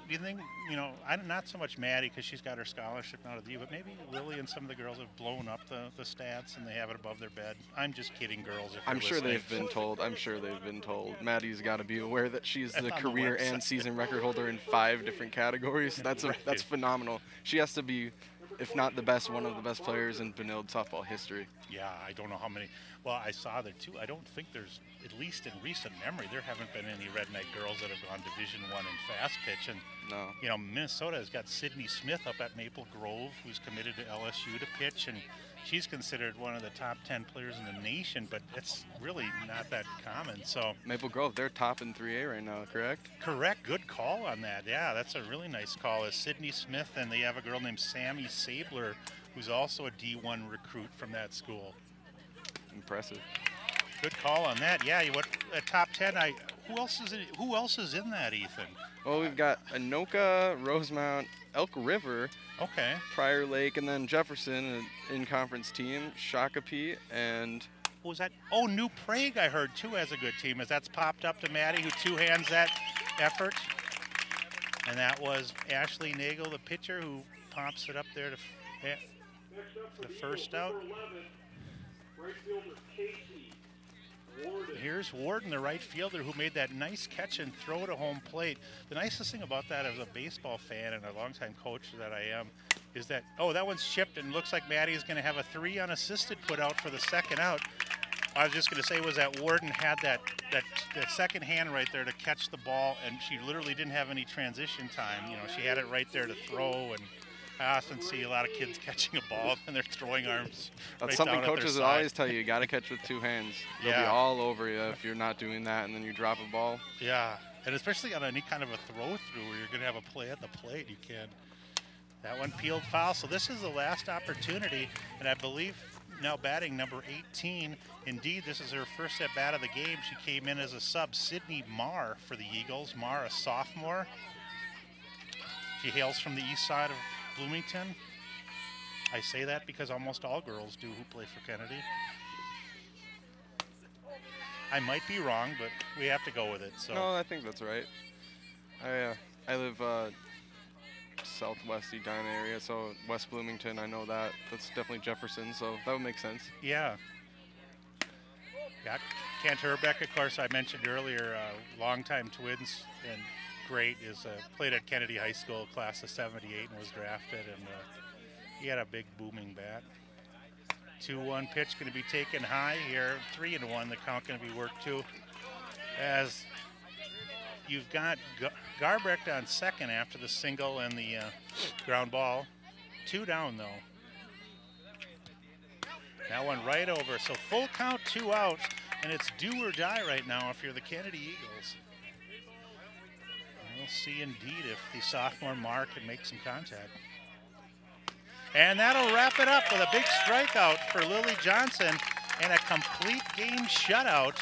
Speaker 1: not so much Maddie because she's got her scholarship now to the U, but maybe Lily and some of the girls have blown up the stats and they have it above their bed. I'm just kidding, girls. If
Speaker 2: I'm
Speaker 1: you're
Speaker 2: sure
Speaker 1: listening.
Speaker 2: they've been told. I'm sure they've been told. Maddie's got to be aware that she's the
Speaker 1: On the
Speaker 2: career and
Speaker 1: website.
Speaker 2: season record holder in 5 different categories. That's
Speaker 1: Right.
Speaker 2: that's phenomenal. She has to be, if not the best, one of the best players in Benilde softball history.
Speaker 1: Yeah, I don't know how many. Well, I saw there too. I don't think there's, at least in recent memory, there haven't been any Redneck girls that have gone Division I in fast pitch. And
Speaker 2: No.
Speaker 1: you know, Minnesota has got Sydney Smith up at Maple Grove, who's committed to LSU to pitch, and she's considered one of the top 10 players in the nation. But it's really not that common. So
Speaker 2: Maple Grove, they're top in 3A right now, correct?
Speaker 1: correct, good call on that. Yeah, that's a really nice call. Is Sydney Smith, and they have a girl named Sammy Sabler, who's also a D1 recruit from that school.
Speaker 2: Impressive.
Speaker 1: Good call on that. Yeah, you went top 10. Who else is in that, Ethan?
Speaker 2: Well, we've got Anoka, Rosemount, Elk River,
Speaker 1: Okay.
Speaker 2: Prior Lake, and then Jefferson, an in-conference team, Shakopee, and
Speaker 1: Who was that? Oh, New Prague, I heard, too, has a good team. As that's popped up to Maddie, who two-hands that effort. And that was Ashley Nagel, the pitcher, who pops it up there to the first out.
Speaker 5: Right fielder Casey Warden.
Speaker 1: Here's Warden, the right fielder, who made that nice catch and throw to home plate. The nicest thing about that as a baseball fan and a longtime coach that I am is that, oh, that one's chipped and looks like Maddie is going to have a 3 unassisted put out for the second out. I was just going to say was that Warden had that second hand right there to catch the ball, and she literally didn't have any transition time. You know, she had it right there to throw, and I often see a lot of kids catching a ball and they're throwing arms.
Speaker 2: that's
Speaker 1: right
Speaker 2: something
Speaker 1: down at their
Speaker 2: coaches will
Speaker 1: side.
Speaker 2: always tell you. You got to catch with 2 hands. They'll be
Speaker 1: Yeah.
Speaker 2: all over you if you're not doing that, and then you drop a ball.
Speaker 1: Yeah, and especially on any kind of a throw through where you're going to have a play at the plate, you can. That one peeled foul. So this is the last opportunity, and I believe now batting number 18. Indeed, this is her first at bat of the game. She came in as a sub, Sydney Marr for the Eagles. Marr, a sophomore. She hails from the east side of Bloomington. I say that because almost all girls do who play for Kennedy. I might be wrong, but we have to go with it. So.
Speaker 2: No, I think that's right. I live southwest Edina area, so West Bloomington, I know that. That's definitely Jefferson, so that would make sense.
Speaker 1: Yeah. Got Kent Herbeck, of course, I mentioned earlier, longtime Twins, and great, played at Kennedy High School, class of 78, and was drafted, and he had a big booming bat. 2-1 pitch going to be taken high here. 3-1, the count going to be worked too. As you've got Garbrecht on second after the single and the ground ball. 2 down though. That one right over. So full count, 2 out, and it's do or die right now if you're the Kennedy Eagles. And we'll see indeed if the sophomore Mark can make some contact. And that'll wrap it up with a big strikeout for Lily Johnson and a complete game shutout.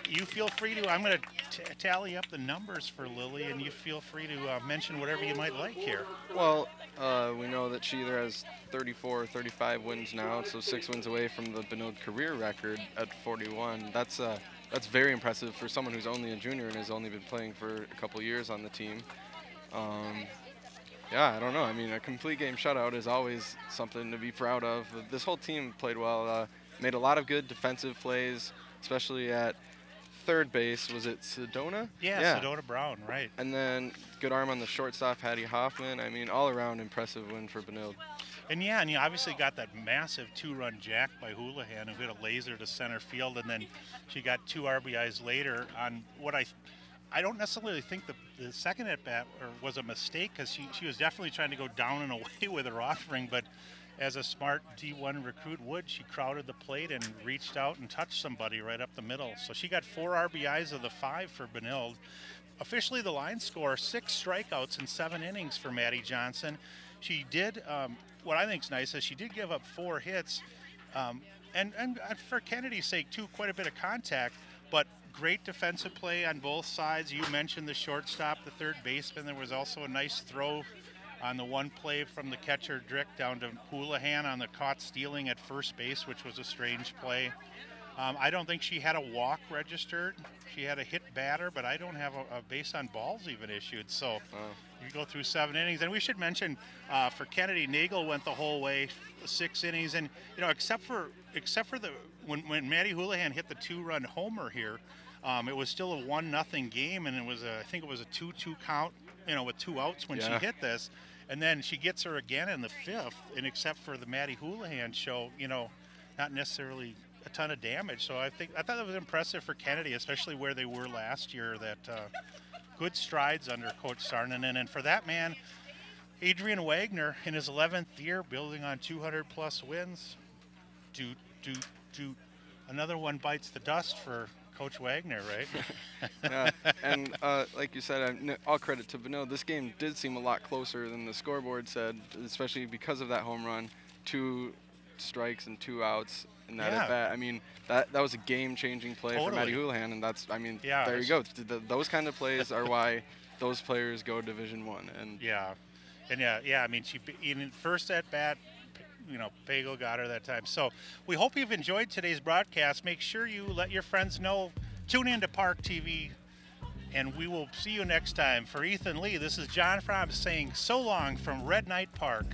Speaker 1: You feel free to, I'm going to tally up the numbers for Lily, and you feel free to mention whatever you might like here.
Speaker 2: Well, we know that she either has 34 or 35 wins now, so 6 wins away from the Benilde career record at 41. That's very impressive for someone who's only a junior and has only been playing for a couple years on the team. Yeah, I don't know. I mean, a complete game shutout is always something to be proud of. This whole team played well, made a lot of good defensive plays, especially at third base. Was it Sedona?
Speaker 1: Yeah, Sedona Brown, right.
Speaker 2: And then good arm on the shortstop, Hattie Hoffman. I mean, all around impressive win for Benilde.
Speaker 1: And yeah, and you obviously got that massive 2-run jack by Houlihan, who hit a laser to center field, and then she got 2 RBIs later on what I don't necessarily think the second at bat was a mistake, because she was definitely trying to go down and away with her offering, but as a smart D1 recruit would, she crowded the plate and reached out and touched somebody right up the middle. So she got 4 RBIs of the 5 for Benilde. Officially the line score, 6 strikeouts in 7 innings for Maddie Johnson. She did, what I think is nice is she did give up 4 hits, and for Kennedy's sake too, quite a bit of contact. But great defensive play on both sides. You mentioned the shortstop, the third baseman. There was also a nice throw on the one play from the catcher, Drick, down to Houlihan on the caught stealing at first base, which was a strange play. I don't think she had a walk registered. She had a hit batter, but I don't have a base on balls even issued. So you go through 7 innings. And we should mention for Kennedy, Nagel went the whole way, 6 innings. And, you know, except for the when Maddie Houlihan hit the 2-run homer here, it was still a 1-0 game, and it was I think it was a 2-2 count, you know, with 2 outs when she hit this. And then she gets her again in the 5th, and except for the Maddie Houlihan show, you know, not necessarily a ton of damage. So I thought that was impressive for Kennedy, especially where they were last year. That good strides under Coach Sarnanen, and for that man, Adrian Wagner, in his 11th year, building on 200+ wins. Another one bites the dust for Coach Wagner, right?
Speaker 2: And like you said, all credit to Benilde. This game did seem a lot closer than the scoreboard said, especially because of that home run, 2 strikes and 2 outs in that at bat. I mean, that was a game-changing play for Maddie Houlihan, and that's, I mean, there you go. Those kind of plays are why those players go Division I. And
Speaker 1: I mean, she in first at bat, you know, Pagel got her that time. So we hope you've enjoyed today's broadcast. Make sure you let your friends know. Tune in to ParkTV, and we will see you next time. For Ethan Lee, this is John Fromm saying so long from Red Knight Park.